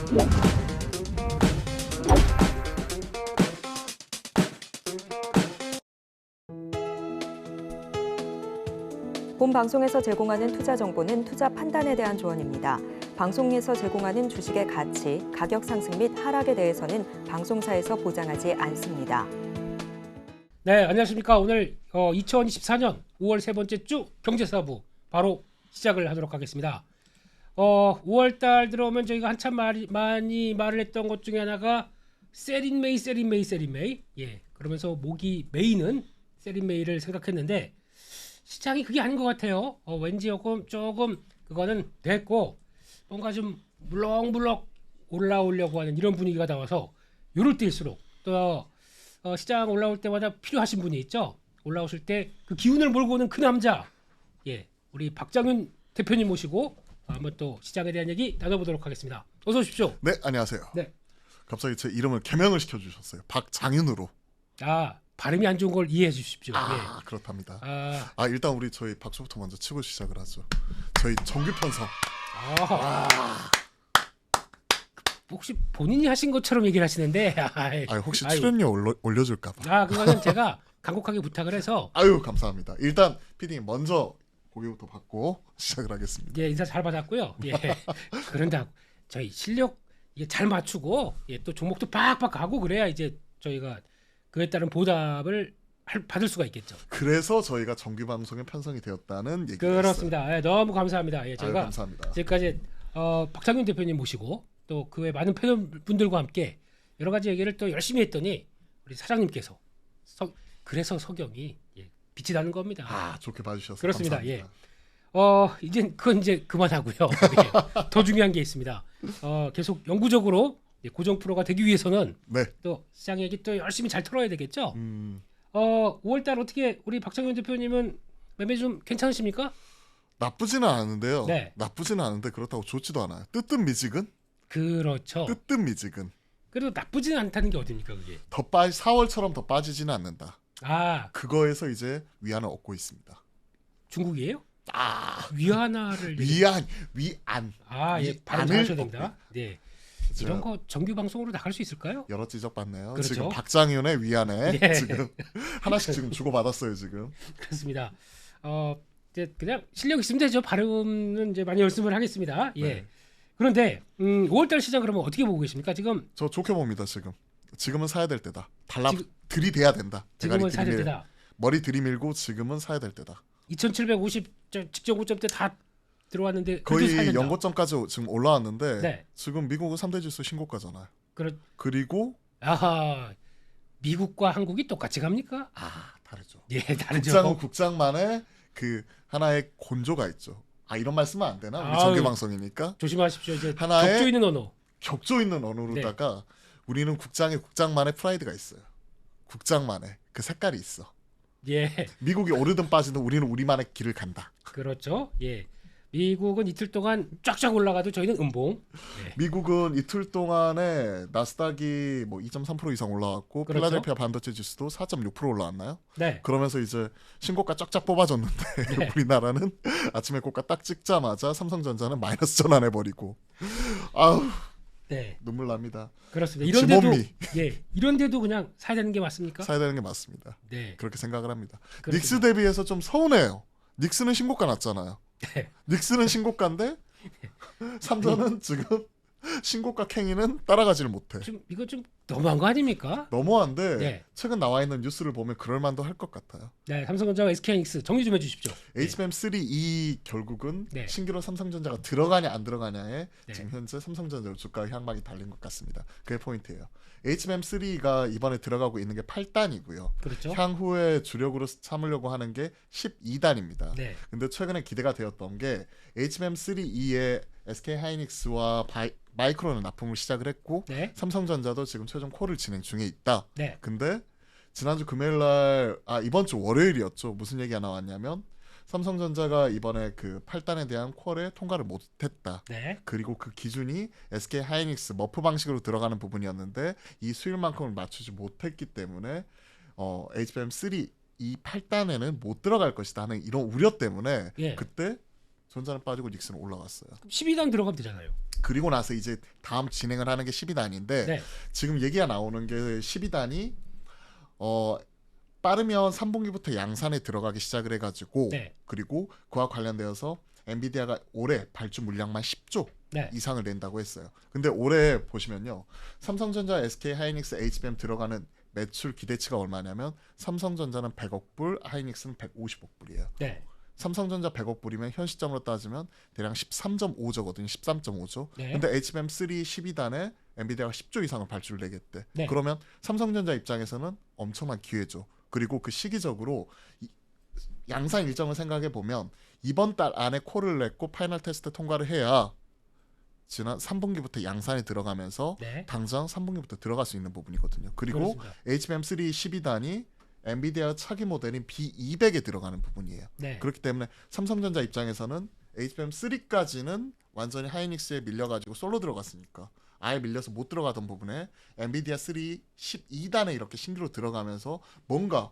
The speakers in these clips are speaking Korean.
본 방송에서 제공하는 투자 정보는 투자 판단에 대한 조언입니다. 방송에서 제공하는 주식의 가치, 가격 상승 및 하락에 대해서는 방송사에서 보장하지 않습니다. 네, 안녕하십니까. 오늘 2024년 5월 세 번째 주 경제사부 바로 시작을 하도록 하겠습니다. 5월 달 들어오면 저희가 한참 많이 말을 했던 것 중에 하나가 세린메이. 예, 그러면서 모기 메이는 세린메이를 생각했는데 시장이 그게 아닌 것 같아요. 왠지 조금 그거는 됐고 뭔가 좀 물렁물렁 올라오려고 하는 이런 분위기가 나와서 요럴 때일수록 또 시장 올라올 때마다 필요하신 분이 있죠. 올라오실 때 그 기운을 몰고 오는 그 남자, 예, 우리 박장윤 대표님 모시고 한번 또 시장에 대한 얘기 나눠보도록 하겠습니다. 어서 오십시오. 네, 안녕하세요. 네. 갑자기 제 이름을 개명을 시켜주셨어요. 박장윤으로. 아, 발음이 안 좋은 걸 이해해 주십시오. 예. 그렇답니다. 아, 일단 우리 저희 박수부터 먼저 치고 시작을 하죠. 저희 정규 편성. 혹시 본인이 하신 것처럼 얘기를 하시는데 혹시 출연료 올려줄까봐. 그거는 제가 간곡하게 부탁을 해서 아유, 감사합니다. 일단 PD님 먼저 고기부터 받고 시작을 하겠습니다. 예, 인사 잘 받았고요. 예. 그런다 저희 실력 이게 잘 맞추고 또 종목도 팍팍 가고 그래야 이제 저희가 그에 따른 보답을 받을 수가 있겠죠. 그래서 저희가 정규 방송에 편성이 되었다는 얘기가 그렇습니다. 있어요. 예, 너무 감사합니다. 예, 저희가 감사합니다. 지금까지 박창균 대표님 모시고 또 그 외 많은 패널분들과 함께 여러 가지 얘기를 또 열심히 했더니 우리 사장님께서 그래서 석영이 빛이 나는 겁니다. 좋게 봐주셔서 그렇습니다. 감사합니다. 이제 그건 이제 그만하고요. 예, 더 중요한 게 있습니다. 계속 영구적으로 고정 프로가 되기 위해서는 네. 또 시장 얘기 또 열심히 잘 털어야 되겠죠. 5월달 어떻게 우리 박창균 대표님은 매매 좀 괜찮으십니까? 나쁘지는 않은데요. 네. 나쁘지는 않은데 그렇다고 좋지도 않아요. 뜨뜻미지근? 그렇죠. 뜨뜻미지근. 그래도 나쁘지는 않다는 게 어딥니까 그게? 4월처럼 더 빠지지는 않는다. 그거에서 이제 위안을 얻고 있습니다. 중국이에요? 위안화를 위안. 예, 발음 잘하셔야 됩니다. 네. 이런 거 정규 방송으로 나갈 수 있을까요? 여러 지적 받네요. 그렇죠. 지금 박장윤의 위안에 네. 지금 하나씩 지금 주고 받았어요 지금. 그렇습니다. 이제 그냥 실력 있으면 되죠. 발음은 이제 많이 연습을 하겠습니다. 예. 네. 그런데 5월달 시장 그러면 어떻게 보고 계십니까? 지금 저 좋게 봅니다 지금. 지금은 사야 될 때다. 지금, 들이대야 된다. 지금은 사야 될 때다. 머리 들이밀고 지금은 사야 될 때다. 2750 직전 고점 때 다 들어왔는데 거의 연고점까지 지금 올라왔는데 네. 지금 미국은 3대 지수 신고가잖아요. 그리고 미국과 한국이 똑같이 갑니까? 다르죠. 예, 다르죠. 국장만의 그 하나의 곤조가 있죠. 이런 말씀은 안 되나? 우리 정규 방송이니까. 조심하십시오. 이제 하나의 격조 있는 언어. 언어로다가 우리는 국장만의 프라이드가 있어요. 국장만의 그 색깔이 있어. 예. 미국이 오르든 빠지든 우리는 우리만의 길을 간다. 그렇죠. 예. 미국은 이틀 동안 쫙쫙 올라가도 저희는 음봉. 예. 미국은 이틀 동안에 나스닥이 뭐 2.3% 이상 올라왔고 그렇죠. 필라델피아 반도체 지수도 4.6% 올라왔나요? 네. 그러면서 이제 신고가 쫙쫙 뽑아줬는데 네. 우리나라는 아침에 고가 딱 찍자마자 삼성전자는 마이너스 전환해버리고 네. 눈물 납니다. 그렇습니다. 이런데도 그냥 사야 되는 게 맞습니까? 사야 되는 게 맞습니다. 네. 그렇게 생각을 합니다. 그렇습니다. 닉스 대비해서 좀 서운해요. 닉스는 신고가 났잖아요. 네. 닉스는 신고가인데 삼성은 지금 신고가 캥이는 따라가지를 못해. 이거 좀 너무한 거 아닙니까? 너무한데 네. 최근 나와 있는 뉴스를 보면 그럴 만도 할 것 같아요. 네, 삼성전자와 SK하이닉스 정리 좀 해주십시오. HBM3E 결국은 신규로 삼성전자가 들어가냐 안 들어가냐에 지금 현재 삼성전자 주가 향방이 달린 것 같습니다. 그게 포인트예요. HBM3가 이번에 들어가고 있는 게 8단이고요. 그렇죠. 향후에 주력으로 삼으려고 하는 게 12단입니다. 네. 근데 최근에 기대가 되었던 게 HBM3E에 SK하이닉스와 마이크론은 납품을 시작을 했고 삼성전자도 지금 최종 콜을 진행 중에 있다. 근데 지난주 금요일날 이번 주 월요일이었죠. 무슨 얘기가 나왔냐면 삼성전자가 이번에 그 8단에 대한 콜에 통과를 못했다. 그리고 그 기준이 SK하이닉스 머프 방식으로 들어가는 부분이었는데 이 수율만큼을 맞추지 못했기 때문에 HBM3 이 8단에는 못 들어갈 것이다 하는 이런 우려 때문에 그때 전자는 빠지고 닉슨은 올라갔어요. 12단 들어가면 되잖아요. 그리고 나서 이제 다음 진행을 하는 게 12단인데 네. 지금 얘기가 나오는 게 12단이 빠르면 3분기부터 양산에 들어가기 시작을 해가지고 네. 그리고 그와 관련되어서 엔비디아가 올해 발주 물량만 10조 네. 이상을 낸다고 했어요. 근데 올해 보시면요. 삼성전자, SK하이닉스, HBM 들어가는 매출 기대치가 얼마냐면 삼성전자는 100억 불, 하이닉스는 150억 불이에요. 네. 삼성전자 100억 불이면 현 시점으로 따지면 대략 13.5조거든요. 13.5조. 네. 근데 HBM3 12단에 엔비디아가 10조 이상을 발주를 내겠대. 네. 그러면 삼성전자 입장에서는 엄청난 기회죠. 그리고 그 시기적으로 양산 일정을 생각해 보면 이번 달 안에 콜을 냈고 파이널 테스트 통과를 해야 지난 3분기부터 양산에 들어가면서 네. 당장 3분기부터 들어갈 수 있는 부분이거든요. 그리고 그렇습니다. HBM3 12단이 엔비디아 차기 모델인 B200에 들어가는 부분이에요. 네. 그렇기 때문에 삼성전자 입장에서는 HBM3까지는 완전히 하이닉스에 밀려가지고 솔로 들어갔으니까 아예 밀려서 못 들어가던 부분에 엔비디아 3 12단에 이렇게 신규로 들어가면서 뭔가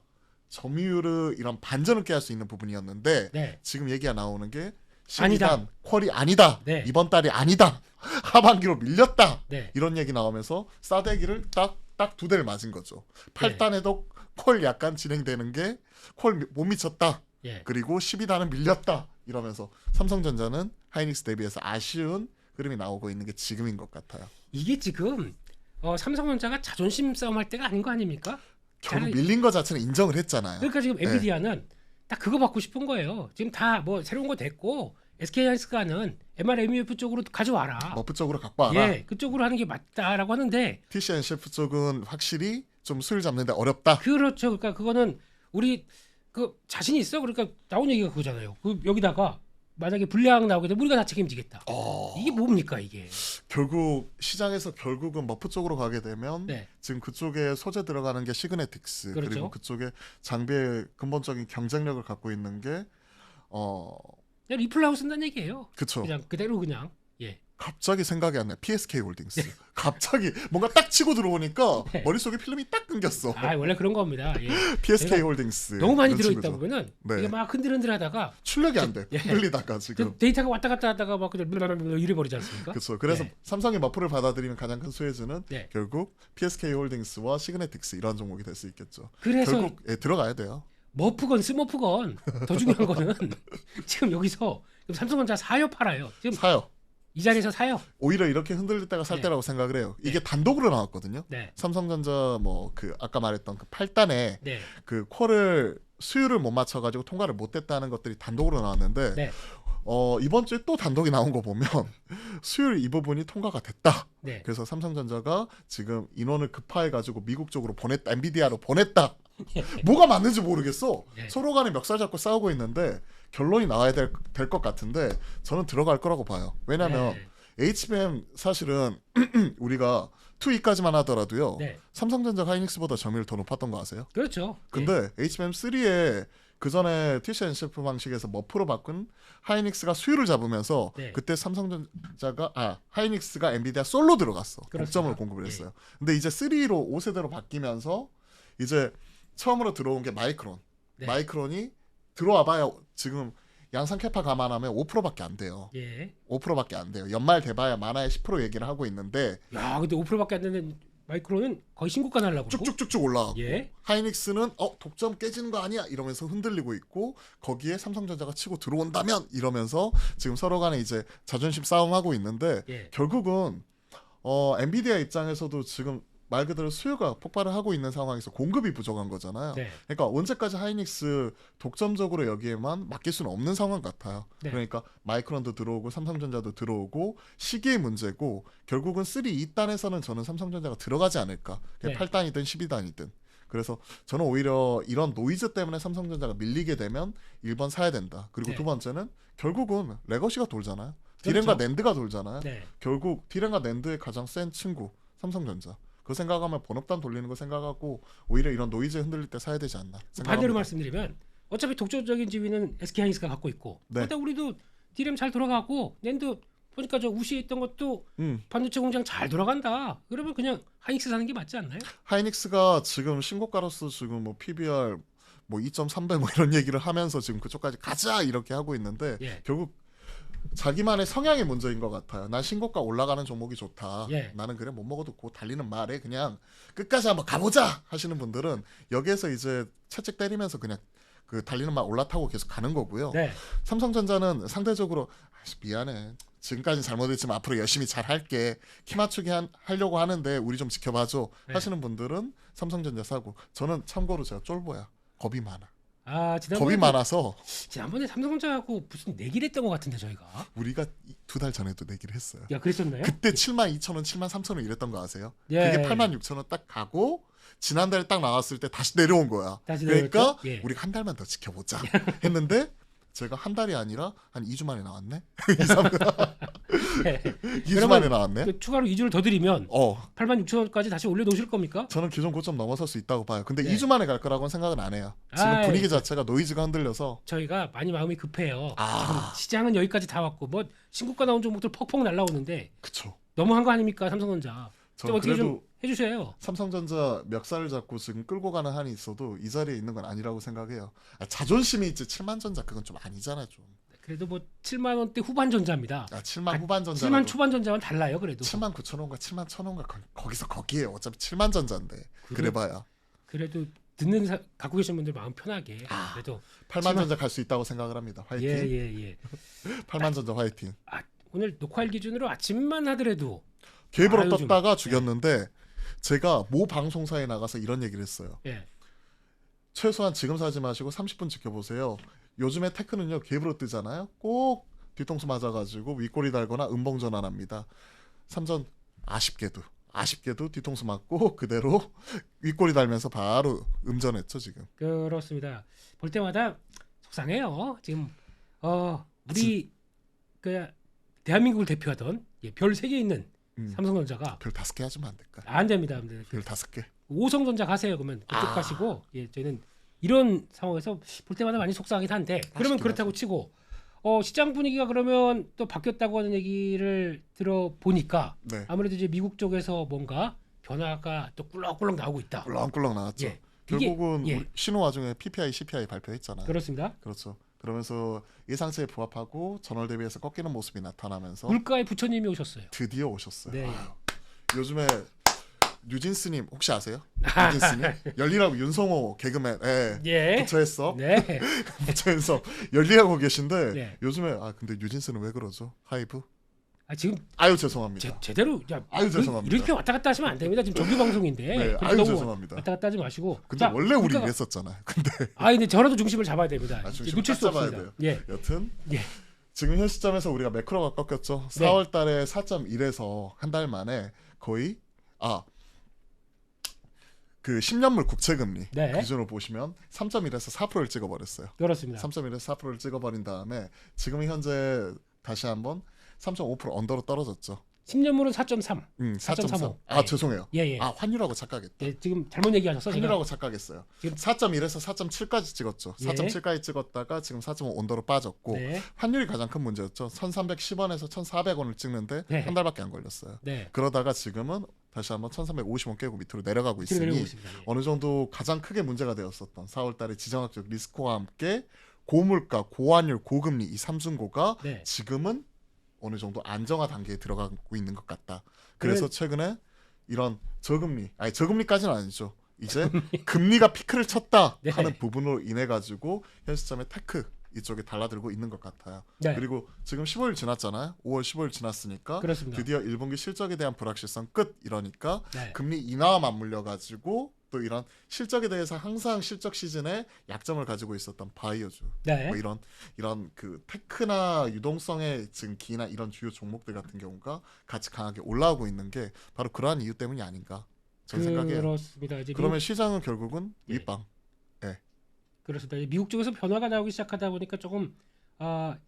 점유율을 이런 반전을 깨할 수 있는 부분이었는데 네. 지금 얘기가 나오는 게 12단 아니다. 퀄이 아니다. 네. 이번 달이 아니다. 하반기로 밀렸다. 네. 이런 얘기 나오면서 싸대기를 딱 두 대를 맞은 거죠. 8단에도 콜 약간 진행되는 게 콜 못 미쳤다. 예. 그리고 12단은 밀렸다. 이러면서 삼성전자는 하이닉스 대비해서 아쉬운 흐름이 나오고 있는 게 지금인 것 같아요. 이게 지금 삼성전자가 자존심 싸움할 때가 아닌 거 아닙니까? 결국 밀린 거 자체는 인정을 했잖아요. 그러니까 지금 네. 엔비디아는 딱 그거 받고 싶은 거예요. 지금 다 뭐 새로운 거 됐고 SK하이닉스가는 MRMUF 쪽으로 가져와라. 머프 쪽으로 갖고 와라. 예, 그쪽으로 하는 게 맞다라고 하는데 TCNCF 쪽은 확실히 좀 수를 잡는데 어렵다. 그렇죠. 그러니까 그거는 우리 그 자신이 있어. 그러니까 나온 얘기가 그거잖아요. 그 여기다가 만약에 불량 나오게 되면 우리가 다 책임지겠다. 이게 뭡니까 이게? 결국 시장에서 결국은 머프 쪽으로 가게 되면 네. 지금 그쪽에 소재 들어가는 게 시그네틱스 그렇죠. 그리고 그쪽에 장비의 근본적인 경쟁력을 갖고 있는 게 그냥 리플라고 쓴다는 얘기예요. 그쵸. 그냥 그대로 그냥 예. 갑자기 생각이 안 나. PSK 홀딩스. 갑자기 뭔가 딱 치고 들어오니까 네. 머릿속에 필름이 딱 끊겼어. 아 원래 그런 겁니다. 예. PSK 홀딩스. 너무 많이 이런 들어있다 친구죠. 보면은 네. 이게 막 흔들흔들하다가 출력이 안 돼. 예. 흔들리다가 지금. 그 데이터가 왔다 갔다 하다가 막 그냥 이래버리지 않습니까? 그렇죠. 그래서 네. 삼성이 머프를 받아들이는 가장 큰 수혜주는 네. 결국 PSK 홀딩스와 시그네틱스 이런 종목이 될 수 있겠죠. 그래서 결국 들어가야 돼요. 머프건 스머프건 더 중요한 거는 지금 여기서 삼성전자 사요 팔아요. 지금 사요. 이 자리에서 사요. 오히려 이렇게 흔들릴 때가 살 네. 때라고 생각을 해요. 이게 단독으로 나왔거든요. 네. 삼성전자 뭐 그 아까 말했던 그 8단에 네. 그 콜을 수율을 못 맞춰가지고 통과를 못했다는 것들이 단독으로 나왔는데 네. 이번 주에 또 단독이 나온 거 보면 수율 이 부분이 통과가 됐다. 네. 그래서 삼성전자가 지금 인원을 급파해가지고 미국 쪽으로 보냈다. 엔비디아로 보냈다. 뭐가 맞는지 모르겠어. 네. 서로 간에 멱살 잡고 싸우고 있는데 결론이 나와야 될 것 같은데 저는 들어갈 거라고 봐요. 왜냐면 네. HBM 사실은 우리가 2E까지만 하더라도요. 네. 삼성전자 하이닉스보다 점유율 더 높았던 거 아세요? 그렇죠. 근데 HBM3에 그 전에 TCNCF 방식에서 머프로 바꾼 하이닉스가 수율을 잡으면서 네. 그때 삼성전자가 하이닉스가 엔비디아 솔로 들어갔어. 그렇습니다. 독점을 공급을 했어요. 근데 이제 3로 5세대로 바뀌면서 이제 처음으로 들어온 게 마이크론. 네. 마이크론이 들어와봐야 지금 양산 캐파 감안하면 5%밖에 안 돼요. 예. 5%밖에 안 돼요. 연말 돼봐야 많아야 10% 얘기를 하고 있는데 야, 근데 5%밖에 안 되는 마이크로는 거의 신고가 날라고. 쭉쭉쭉쭉 올라가고 예. 하이닉스는 독점 깨지는 거 아니야 이러면서 흔들리고 있고 거기에 삼성전자가 치고 들어온다면 이러면서 지금 서로 간에 이제 자존심 싸움하고 있는데 예. 결국은 엔비디아 입장에서도 지금 말 그대로 수요가 폭발을 하고 있는 상황에서 공급이 부족한 거잖아요. 네. 그러니까 언제까지 하이닉스 독점적으로 여기에만 맡길 수는 없는 상황 같아요. 네. 그러니까 마이크론도 들어오고 삼성전자도 들어오고 시기의 문제고 결국은 3, 2단에서는 저는 삼성전자가 들어가지 않을까. 네. 8단이든 12단이든. 그래서 저는 오히려 이런 노이즈 때문에 삼성전자가 밀리게 되면 1번 사야 된다. 그리고 네. 두 번째는 결국은 레거시가 돌잖아요. 그렇죠. 디램과 낸드가 돌잖아요. 네. 결국 디램과 낸드의 가장 센 친구 삼성전자. 그거 생각하면 번업단 돌리는 거 생각하고 오히려 이런 노이즈에 흔들릴 때 사야 되지 않나 생각합니다. 반대로 말씀드리면 어차피 독점적인 지위는 SK하이닉스가 갖고 있고 네. 일단 우리도 디램 잘 돌아가고 낸드 보니까 저 우시에 있던 것도 반도체 공장 잘 돌아간다. 그러면 그냥 하이닉스 사는 게 맞지 않나요? 하이닉스가 지금 신고가로서 지금 뭐 PBR 뭐 2.3배 뭐 이런 얘기를 하면서 지금 그쪽까지 가자 이렇게 하고 있는데 예. 결국 자기만의 성향의 문제인 것 같아요. 난 신고가 올라가는 종목이 좋다. 예. 나는 그래 못 먹어도 곧 달리는 말에 그냥 끝까지 한번 가보자 하시는 분들은 여기에서 이제 채찍 때리면서 그냥 그 달리는 말 올라타고 계속 가는 거고요. 네. 삼성전자는 상대적으로 미안해. 지금까지 잘못했지만 앞으로 열심히 잘 할게. 키 맞추기 하려고 하는데 우리 좀 지켜봐줘 하시는 분들은 삼성전자 사고. 저는 참고로 제가 쫄보야. 겁이 많아. 겁이 많아서 지난번에 삼성전자하고 무슨 내기를 했던 것 같은데 저희가 우리가 2달 전에도 내기를 했어요. 야 그랬었나요? 그때 72,000원, 73,000원 이랬던 거 아세요? 예. 그게 86,000원 딱 가고 지난달에 딱 나왔을 때 다시 내려온 거야. 그러니까 예. 우리가 한 달만 더 지켜보자 했는데 제가 한 달이 아니라 한 2주 만에 나왔네. 2, 3주. 네. 2주 만에 나왔네. 그 추가로 2주를 더 드리면 86,000원까지 다시 올려놓으실 겁니까? 저는 기존 고점 넘어설 수 있다고 봐요. 근데 네. 2주 만에 갈 거라고는 생각은 안 해요. 지금 분위기 자체가 노이즈가 흔들려서 저희가 많이 마음이 급해요. 지금 시장은 여기까지 다 왔고 뭐 신고가 나온 종목들 퍽퍽 날라오는데 그쵸. 너무한 거 아닙니까 삼성전자. 저는 어떻게 좀 그래도 해주세요. 삼성전자 멱살을 잡고 지금 끌고 가는 한이 있어도 이 자리에 있는 건 아니라고 생각해요. 자존심이 있지 7만전자 그건 좀 아니잖아 좀. 그래도 뭐 7만 원대 후반 전자입니다. 7만 후반 전자. 7만 초반 전자와는 달라요 그래도. 7만 9천 원과 7만 1천 원과 거기서 거기에요. 어차피 7만 전자인데. 그래봐야. 그래도 갖고 계신 분들 마음 편하게. 그래도 8만 전자 갈 수 있다고 생각을 합니다. 화이팅. 예. 8만 전자 화이팅. 오늘 녹화일 기준으로 아침만 하더라도 갭으로 떴다가 죽였는데 제가 모 방송사에 나가서 이런 얘기를 했어요. 예. 최소한 지금 사지 마시고 30분 지켜보세요. 요즘에 테크는요 갭으로 뜨잖아요. 꼭 뒤통수 맞아가지고 윗꼬리 달거나 음봉 전환합니다. 삼전 아쉽게도 뒤통수 맞고 그대로 윗꼬리 달면서 바로 음전했죠 지금. 그렇습니다. 볼 때마다 속상해요. 지금 우리 그 대한민국을 대표하던 별 3개 있는 삼성전자가 별 5개 하지면 안 될까? 안 됩니다. 별 5개. 오성전자 가세요. 그러면 그쪽 가시고 저희는 이런 상황에서 볼 때마다 많이 속상하긴 한데 그러면 그렇다고 치고 시장 분위기가 그러면 또 바뀌었다고 하는 얘기를 들어보니까 아무래도 이제 미국 쪽에서 뭔가 변화가 또 꿀렁꿀렁 나오고 있다. 꿀렁꿀렁 나왔죠. 결국은 우리 신호 와중에 PPI, CPI 발표했잖아요. 그렇습니다. 그렇죠. 그러면서 예상치에 부합하고 전월 대비해서 꺾이는 모습이 나타나면서 물가의 부처님이 오셨어요. 드디어 오셨어요. 네. 요즘에 뉴진스님 혹시 아세요? 뉴진스님 열리라고 윤성호 개그맨 부처했어. 네. 부처에서 열리하고 계신데 요즘에 근데 뉴진스는 왜 그러죠? 하이브? 지금 죄송합니다. 제대로 죄송합니다. 이렇게 왔다 갔다 하시면 안 됩니다. 지금 정규 방송인데. 죄송합니다. 왔다 갔다 하지 마시고. 근데 원래 우리 이랬었잖아요. 근데 저라도 중심을 잡아야 됩니다. 놓칠 수 없습니다. 여튼 지금 현 시점에서 우리가 매크로가 꺾였죠. 4월 달에 4.1에서 한 달 만에 거의 그 10년물 국채금리 기준으로 보시면 3.1에서 4%를 찍어버렸어요. 그렇습니다. 3.1에서 4%를 찍어버린 다음에 지금 현재 다시 한번 3.5% 언더로 떨어졌죠. 10년물은 4.3. 4.35. 죄송해요. 환율하고 착각했다. 지금 잘못 얘기하셨어. 환율하고 착각했어요. 지금 4.1에서 4.7까지 찍었죠. 4.7까지 찍었다가 지금 4.5 언더로 빠졌고 환율이 가장 큰 문제였죠. 1,310원에서 1,400원을 찍는데 한 달밖에 안 걸렸어요. 그러다가 지금은 다시 한번 1,350원 깨고 밑으로 내려가고 있으니 어느 정도 가장 크게 문제가 되었었던 4월 달에 지정학적 리스크와 함께 고물가, 고환율, 고금리 이 삼중고가 지금은 어느 정도 안정화 단계에 들어가고 있는 것 같다. 그래서 최근에 이런 저금리까지는 아니죠. 이제 금리가 피크를 쳤다 하는 부분으로 인해 가지고 현 시점에 테크 이쪽에 달라들고 있는 것 같아요. 그리고 지금 15일 지났잖아요. 5월 15일 지났으니까 드디어 1분기 실적에 대한 불확실성 끝 이러니까 금리 인하와 맞물려 가지고 또 이런 실적에 대해서 항상 실적 시즌에 약점을 가지고 있었던 바이오주 뭐 이런 그 테크나 유동성의 지금 기나 이런 주요 종목들 같은 경우가 같이 강하게 올라오고 있는 게 바로 그러한 이유 때문이 아닌가 저는 생각해요. 그렇습니다. 그러면 시장은 결국은 윗방. 그렇습니다. 미국 쪽에서 변화가 나오기 시작하다 보니까 조금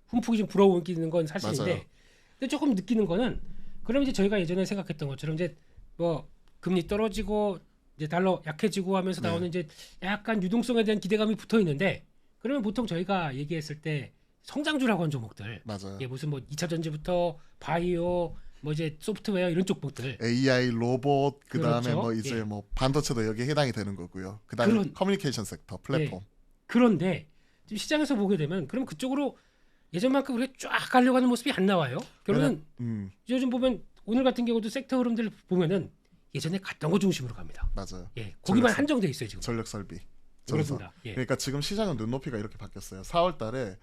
훈풍이 좀 불어오는 건 사실인데, 근데 조금 느끼는 거는 그럼 이제 저희가 예전에 생각했던 것처럼 이제 뭐 금리 떨어지고 이제 달러 약해지고 하면서 나오는 이제 약간 유동성에 대한 기대감이 붙어 있는데, 그러면 보통 저희가 얘기했을 때 성장주라고 하는 종목들, 무슨 뭐 2차 전지부터 바이오, 뭐 이제 소프트웨어 이런 쪽들, AI, 로봇, 그다음에 뭐 이제 뭐 반도체도 여기에 해당이 되는 거고요. 그다음에 커뮤니케이션 섹터, 플랫폼. 그런데 지금 시장에서 보게 되면 그럼 그쪽으로 예전만큼 그렇게 쫙 가려고 하는 모습이 안 나와요. 결국은 요즘 보면 오늘 같은 경우도 섹터 흐름들 보면은 예전에 갔던 거 중심으로 갑니다. 맞아요. 예, 거기만 한정돼 있어요 지금. 전력 설비. 그렇습니다. 예. 그러니까 지금 시장은 눈높이가 이렇게 바뀌었어요. 4월달에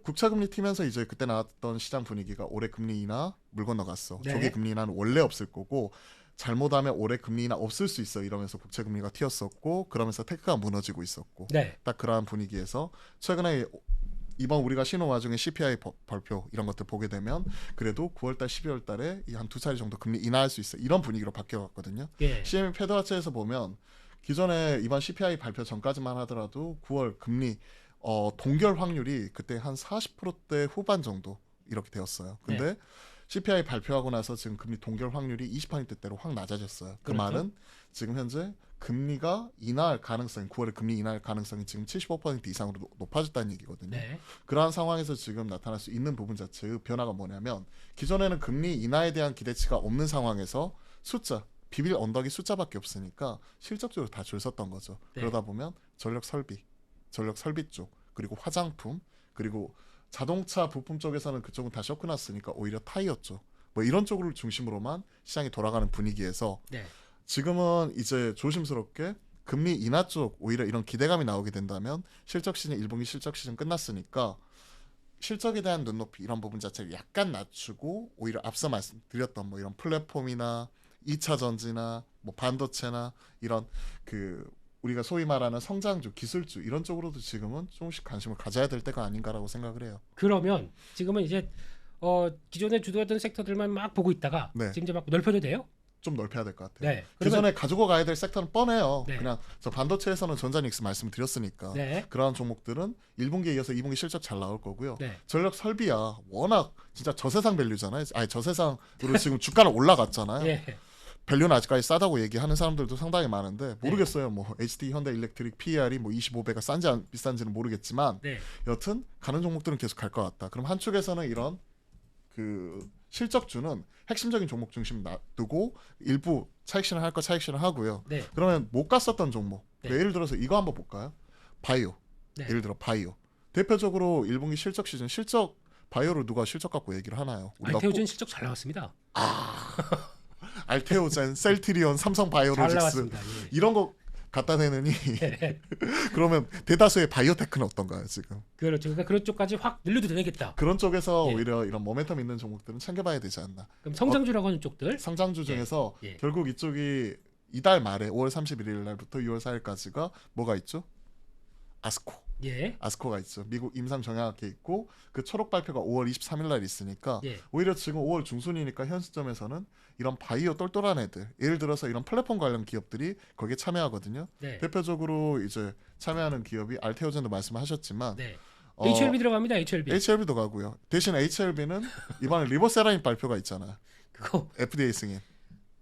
국채금리 튀면서 이제 그때 나왔던 시장 분위기가 올해 금리 인하 물 건너갔어. 네. 조기 금리 인하는 원래 없을 거고 잘못하면 올해 금리 인하 없을 수 있어 이러면서 국채금리가 튀었었고 그러면서 테크가 무너지고 있었고 네. 딱 그러한 분위기에서 최근에 이번 우리가 신호 와중에 CPI 발표 이런 것들 보게 되면 그래도 9월달, 12월달에 한 두 차례 정도 금리 인하할 수 있어 이런 분위기로 바뀌어갔거든요. 예. CME 패드와치에서 보면 기존에 이번 CPI 발표 전까지만 하더라도 9월 금리 동결 확률이 그때 한 40%대 후반 정도 이렇게 되었어요. 근데 네. CPI 발표하고 나서 지금 금리 동결 확률이 20%대로 확 낮아졌어요. 그 그렇죠. 말은 지금 현재 금리가 인하할 가능성이 9월에 금리 인하할 가능성이 지금 75% 이상으로 높아졌다는 얘기거든요. 네. 그러한 상황에서 지금 나타날 수 있는 부분 자체의 변화가 뭐냐면 기존에는 금리 인하에 대한 기대치가 없는 상황에서 숫자 비빌 언덕이 숫자밖에 없으니까 실적적으로 다 줄 섰던 거죠. 네. 그러다 보면 전력 설비 쪽 그리고 화장품 그리고 자동차 부품 쪽에서는 그쪽은 다 쇼크 났으니까 오히려 타이어 쪽 뭐 이런 쪽을 중심으로만 시장이 돌아가는 분위기에서 네. 지금은 이제 조심스럽게 금리 인하 쪽 오히려 이런 기대감이 나오게 된다면 실적 시즌 1분기 실적 시즌 끝났으니까 실적에 대한 눈높이 이런 부분 자체를 약간 낮추고 오히려 앞서 말씀드렸던 뭐 이런 플랫폼이나 2차 전지나 뭐 반도체나 이런 그 우리가 소위 말하는 성장주, 기술주 이런 쪽으로도 지금은 조금씩 관심을 가져야 될 때가 아닌가라고 생각을 해요. 그러면 지금은 이제 기존에 주도했던 섹터들만 막 보고 있다가 네. 지금 이제 막 넓혀도 돼요? 좀 넓혀야 될 것 같아요. 네. 기존에 가지고 가야 될 섹터는 뻔해요. 네. 그냥 저 반도체에서는 전자닉스 말씀드렸으니까 네. 그러한 종목들은 1분기에 이어서 2분기 실적 잘 나올 거고요. 네. 전력 설비야 워낙 진짜 저세상 밸류잖아요. 아니 저세상으로 지금 주가는 올라갔잖아요. 예. 밸류는 아직까지 싸다고 얘기하는 사람들도 상당히 많은데 모르겠어요. 뭐 HT 현대일렉트릭 PER이 뭐 25배가 싼지 비싼지는 모르겠지만 네. 여튼 가는 종목들은 계속 갈 것 같다. 그럼 한 축에서는 이런 그 실적주는 핵심적인 종목 중심 놔두고 일부 차익 실현할 거 차익 실현하고요. 네. 그러면 못 갔었던 종목 네. 예를 들어서 이거 한번 볼까요? 바이오. 네. 예를 들어 바이오. 대표적으로 1분기 실적 시즌 실적 바이오를 누가 실적 갖고 얘기를 하나요? 알테오젠 실적 잘 나왔습니다. 알테오젠, 셀트리온, 삼성 바이오로직스 잘 나왔습니다. 예. 이런 거 갖다 내느니 그러면 대다수의 바이오테크는 어떤가요 지금? 그렇죠. 그러니까 그런 쪽까지 확 늘려도 되겠다. 그런 쪽에서 예. 오히려 이런 모멘텀 있는 종목들은 챙겨봐야 되지 않나. 그럼 성장주라고 하는 쪽들 상장주 중에서 예. 결국 이쪽이 이달 말에 5월 31일 날부터 6월 4일까지가 뭐가 있죠? 아스코. 예. 아스코가 있죠. 미국 임상 정약학회 있고 그 초록 발표가 5월 23일 날 있으니까 예. 오히려 지금 5월 중순이니까 현 시점에서는 이런 바이오 똘똘한 애들 예를 들어서 이런 플랫폼 관련 기업들이 거기에 참여하거든요. 네. 대표적으로 이제 참여하는 기업이 알테오젠도 말씀하셨지만 네. HLB 들어갑니다. HLB도 가고요. 대신 HLB는 이번에 리보세라인 발표가 있잖아요. 그거 FDA 승인.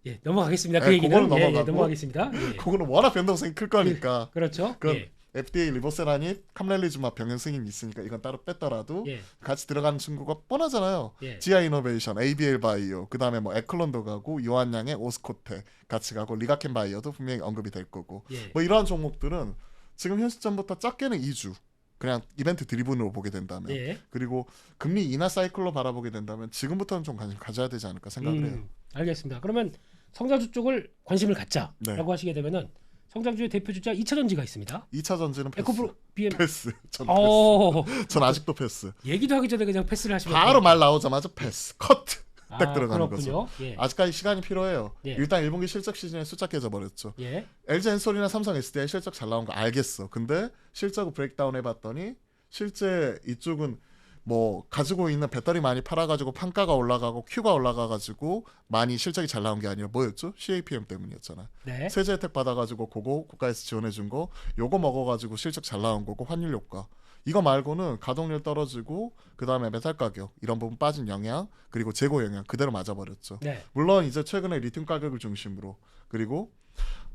예, 넘어가겠습니다. 그 네, 얘기는 그거는 넘어가고. 넘어가겠습니다. 예. 그거는 워낙 변동성이 클 거니까. 그렇죠. 그럼 예. FDA 리보세라닌 캄렐리주마 병행 승인이 있으니까 이건 따로 뺐더라도 예. 같이 들어가는 친구가 뻔하잖아요. 예. GI 이노베이션, ABL 바이오, 그다음에 뭐 에클론도 가고 요한양의 오스코테 같이 가고 리가켄 바이오도 분명히 언급이 될 거고. 예. 뭐 이러한 종목들은 지금 현 시점부터 작게는 2주 그냥 이벤트 드리븐으로 보게 된다면 예. 그리고 금리 인하 사이클로 바라보게 된다면 지금부터는 좀 관심 가져야 되지 않을까 생각을 해요. 알겠습니다. 그러면 성장주 쪽을 관심을 갖자라고 네. 하시게 되면은 성장주의 대표 주자 2차 전지가 있습니다. 2차 전지는 패스. 에코프로 BM. 패스. 전 오. 패스. 전 아직도 패스. 얘기도 하기 전에 그냥 패스를 하시면 바로 말 나오자마자 패스. 커트. 딱 들어가는 그렇군요. 거죠. 예. 아직까지 시간이 필요해요. 예. 일단 1분기 실적 시즌에 숫자 깨져버렸죠. 예. LG 엔솔이나 삼성 SDI 실적 잘 나온 거 알겠어. 근데 실적을 브레이크다운 해봤더니 실제 이쪽은 뭐 가지고 있는 배터리 많이 팔아가지고 판가가 올라가고 큐가 올라가가지고 많이 실적이 잘 나온 게 아니라 뭐였죠? CAPM 때문이었잖아. 네. 세제 혜택 받아가지고 그거 국가에서 지원해준 거 요거 먹어가지고 실적 잘 나온 거고 환율 효과 이거 말고는 가동률 떨어지고 그 다음에 메탈 가격 이런 부분 빠진 영향 그리고 재고 영향 그대로 맞아버렸죠. 네. 물론 이제 최근에 리튬 가격을 중심으로 그리고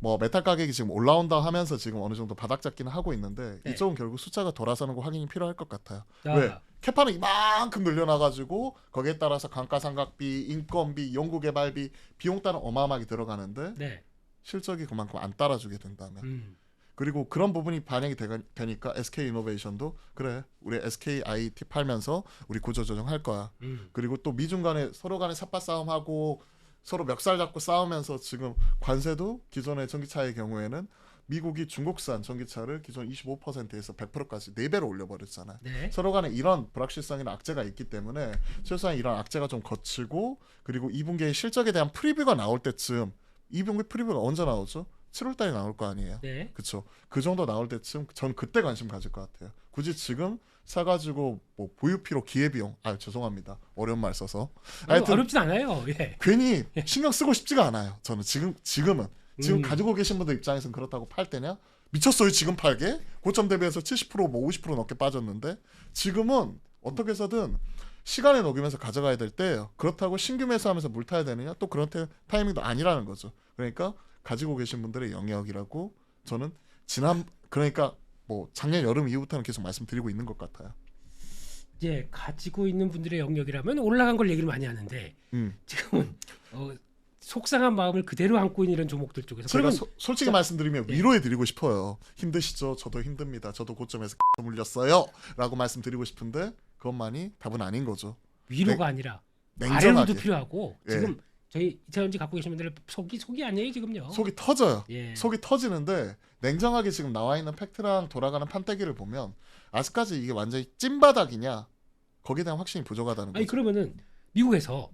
뭐 메탈 가격이 지금 올라온다 하면서 지금 어느 정도 바닥 잡기는 하고 있는데 네. 이쪽은 결국 숫자가 돌아서는 거 확인이 필요할 것 같아요. 아. 왜? 캐파는 이만큼 늘려놔가지고 거기에 따라서 감가상각비, 인건비, 연구개발비 비용 따라 어마어마하게 들어가는데 네. 실적이 그만큼 안 따라주게 된다면 그리고 그런 부분이 반영이 되니까 SK 이노베이션도 그래 우리 SK IT 팔면서 우리 구조 조정할 거야. 그리고 또 미중 간에 서로 간에 삿바 싸움하고 서로 멱살 잡고 싸우면서 지금 관세도 기존의 전기차의 경우에는 미국이 중국산 전기차를 기존 25%에서 100%까지 4배로 올려버렸잖아요. 네. 서로 간에 이런 불확실성이나 악재가 있기 때문에 최소한 이런 악재가 좀 거치고 그리고 2분기의 실적에 대한 프리뷰가 나올 때쯤 2분기 프리뷰가 언제 나오죠? 7월달에 나올 거 아니에요. 네. 그렇죠. 그 정도 나올 때쯤 전 그때 관심 가질 것 같아요. 굳이 지금 사가지고 뭐 보유피로 기회비용 죄송합니다. 어려운 말 써서 하여튼 어렵진 않아요. 예. 괜히 신경 쓰고 싶지가 않아요. 저는 지금은 가지고 계신 분들 입장에서는 그렇다고 팔 때냐? 미쳤어요. 지금 팔게? 고점 대비해서 70%뭐 50% 넘게 빠졌는데 지금은 어떻게 해서든 시간에 녹이면서 가져가야 될 때예요. 그렇다고 신규 매수하면서 물 타야 되느냐? 또 그런 타이밍도 아니라는 거죠. 그러니까 가지고 계신 분들의 영역이라고 저는 그러니까 뭐 작년 여름 이후부터는 계속 말씀드리고 있는 것 같아요. 예, 가지고 있는 분들의 영역이라면 올라간 걸 얘기를 많이 하는데 지금은 속상한 마음을 그대로 안고 있는 이런 종목들 쪽에서 제가 솔직히 말씀드리면 위로해드리고 싶어요. 힘드시죠? 저도 힘듭니다. 저도 고점에서 물렸어요. 라고 말씀드리고 싶은데 그것만이 답은 아닌 거죠. 위로가 아니라 냉정하게. 아래로도 필요하고 지금 저희 이차전지 갖고 계신 분들 속이 아니에요 지금요. 속이 터져요. 예. 속이 터지는데 냉정하게 지금 나와 있는 팩트랑 돌아가는 판때기를 보면 아직까지 이게 완전히 찐바닥이냐 거기에 대한 확신이 부족하다는 거죠. 아니 그러면은 미국에서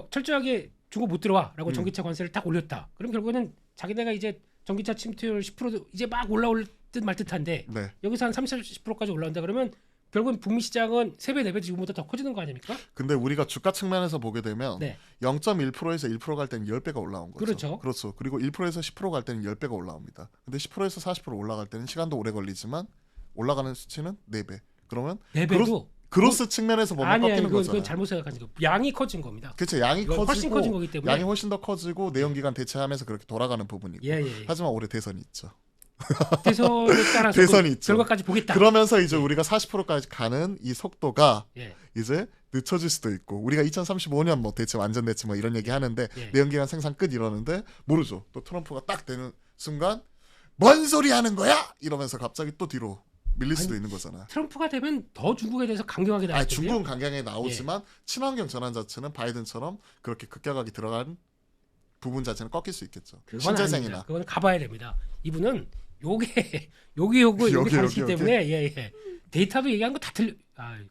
철저하게 중국 못 들어와라고 전기차 관세를 딱 올렸다. 그럼 결국에는 자기네가 이제 전기차 침투율 10%도 이제 막 올라올 듯 말 듯한데 여기서 한 30~40%까지 올라온다 그러면 결국은 북미 시장은 3배, 4배 지금보다 더 커지는 거 아닙니까? 근데 우리가 주가 측면에서 보게 되면 0.1%에서 1% 갈 때는 10배가 올라온 거죠. 그렇죠. 그리고 1%에서 10% 갈 때는 10배가 올라옵니다. 근데 10%에서 40% 올라갈 때는 시간도 오래 걸리지만 올라가는 수치는 4배. 그러면 4배도 그로스 측면에서 보면 꺾이는 거잖아요. 그건 잘못 생각하신 거. 양이 커진 겁니다. 그렇죠. 양이 커지고 훨씬 커진 거기 때문에 양이 훨씬 더 커지고 내연기관 대체하면서 그렇게 돌아가는 부분이고. 하지만 올해 대선이 있죠. 대선에 따라서 대선이 있죠. 결과까지 보겠다. 그러면서 이제 우리가 40%까지 가는 이 속도가 이제 늦춰질 수도 있고 우리가 2035년 뭐 대체 완전 대체 뭐 이런 얘기 하는데 내연기관 생산 끝 이러는데 모르죠. 또 트럼프가 딱 되는 순간 뭔 소리 하는 거야? 이러면서 갑자기 또 뒤로 밀릴 수도 있는 거잖아요. 트럼프가 되면 더 중국에 대해서 강경하게 나올 텐데요. 중국은 강경하게 나오지만 친환경 전환 자체는 바이든처럼 그렇게 극격하게 들어간 부분 자체는 꺾일 수 있겠죠. 신재생이나. 그건 가봐야 됩니다. 이분은 요게 다르기 때문에 데이터도 얘기한 거 다 틀려.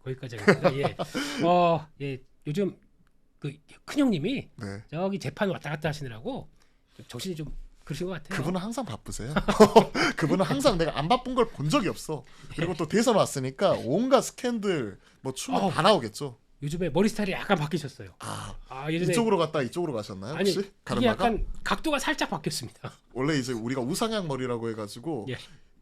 거기까지 하겠습니다. 요즘 그 큰형님이 저기 재판 왔다 갔다 하시느라고 정신이 좀 그러신 것 같아요. 그분은 항상 바쁘세요. 그분은 항상 내가 안 바쁜 걸 본 적이 없어. 그리고 또 대선 왔으니까 온갖 스캔들 뭐 춤을 다 나오겠죠. 요즘에 머리 스타일이 약간 바뀌셨어요. 이쪽으로 갔다 이쪽으로 가셨나요? 혹시? 아니, 가르마가? 이게 약간 각도가 살짝 바뀌었습니다. 원래 이제 우리가 우상향 머리라고 해가지고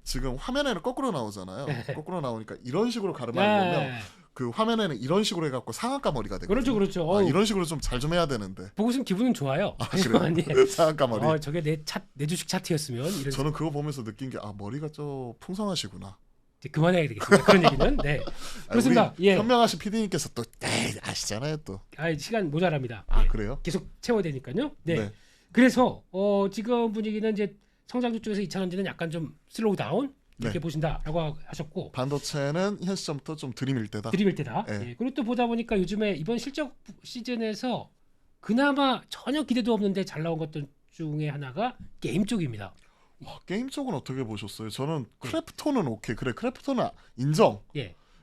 지금 화면에는 거꾸로 나오잖아요. 거꾸로 나오니까 이런 식으로 가르마를 보면 그 화면에는 이런 식으로 해갖고 상한가 머리가 되거든요. 그렇죠. 이런 식으로 좀 잘 좀 해야 되는데. 보고 있으면 기분은 좋아요. 그래요? 상한가 머리. 저게 내 주식 차트였으면. 저는 그거 보면서 느낀 게 머리가 좀 풍성하시구나. 이제 그만해야 되겠습니다. 그런 얘기는. 네. 그렇습니다. 현명하신 PD님께서 또 아시잖아요 또. 시간 모자랍니다. 그래요? 계속 채워야 되니까요. 네. 그래서 지금 분위기는 이제 성장주 쪽에서 2차전지는 약간 좀 슬로우 다운 이렇게 보신다라고 하셨고 반도체는 현 시점부터 좀 들이밀 때다. 그리고 또 보다 보니까 요즘에 이번 실적 시즌에서 그나마 전혀 기대도 없는데 잘 나온 것들 중에 하나가 게임 쪽입니다. 게임 쪽은 어떻게 보셨어요? 저는 크래프톤은 오케이. 그래 크래프톤은 인정.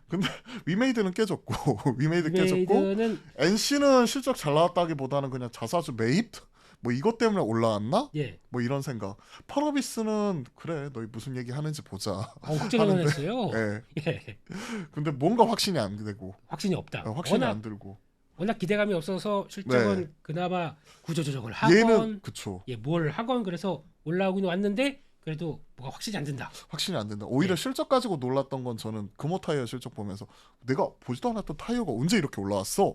근데 위메이드는 깨졌고 깨졌고 NC는 실적 잘 나왔다기보다는 그냥 자사주 매입? 뭐 이것 때문에 올라왔나? 뭐 이런 생각. 펄어비스는 그래 너희 무슨 얘기 하는지 보자. 확정을 했어요. 근데 뭔가 확신이 안 되고. 확신이 없다. 확신이 안 들고. 워낙 기대감이 없어서 실적은 그나마 구조조정을 하건 얘는 그쵸. 뭘 하건 그래서 올라오긴 왔는데 그래도 뭐가 확신이 안 된다. 오히려 실적 가지고 놀랐던 건 저는 금호타이어 실적 보면서 내가 보지도 않았던 타이어가 언제 이렇게 올라왔어.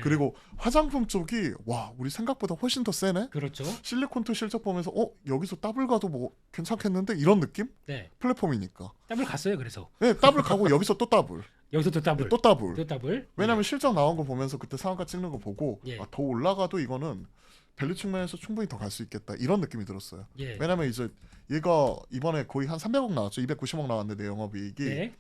그리고 화장품 쪽이 우리 생각보다 훨씬 더 세네. 그렇죠. 실리콘2 실적 보면서 여기서 더블 가도 뭐 괜찮겠는데 이런 느낌? 플랫폼이니까. 더블 갔어요. 그래서. 더블 가고 여기서 또 더블. 여기서 또 더블. 또 더블. 왜냐면 실적 나온 거 보면서 그때 상한가 찍는 거 보고 더 올라가도 이거는 밸류 측면에서 충분히 더 갈 수 있겠다 이런 느낌이 들었어요. 예. 왜냐면 이제 얘가 이번에 거의 한 300억 나왔죠. 290억 나왔는데 영업이익이. 네.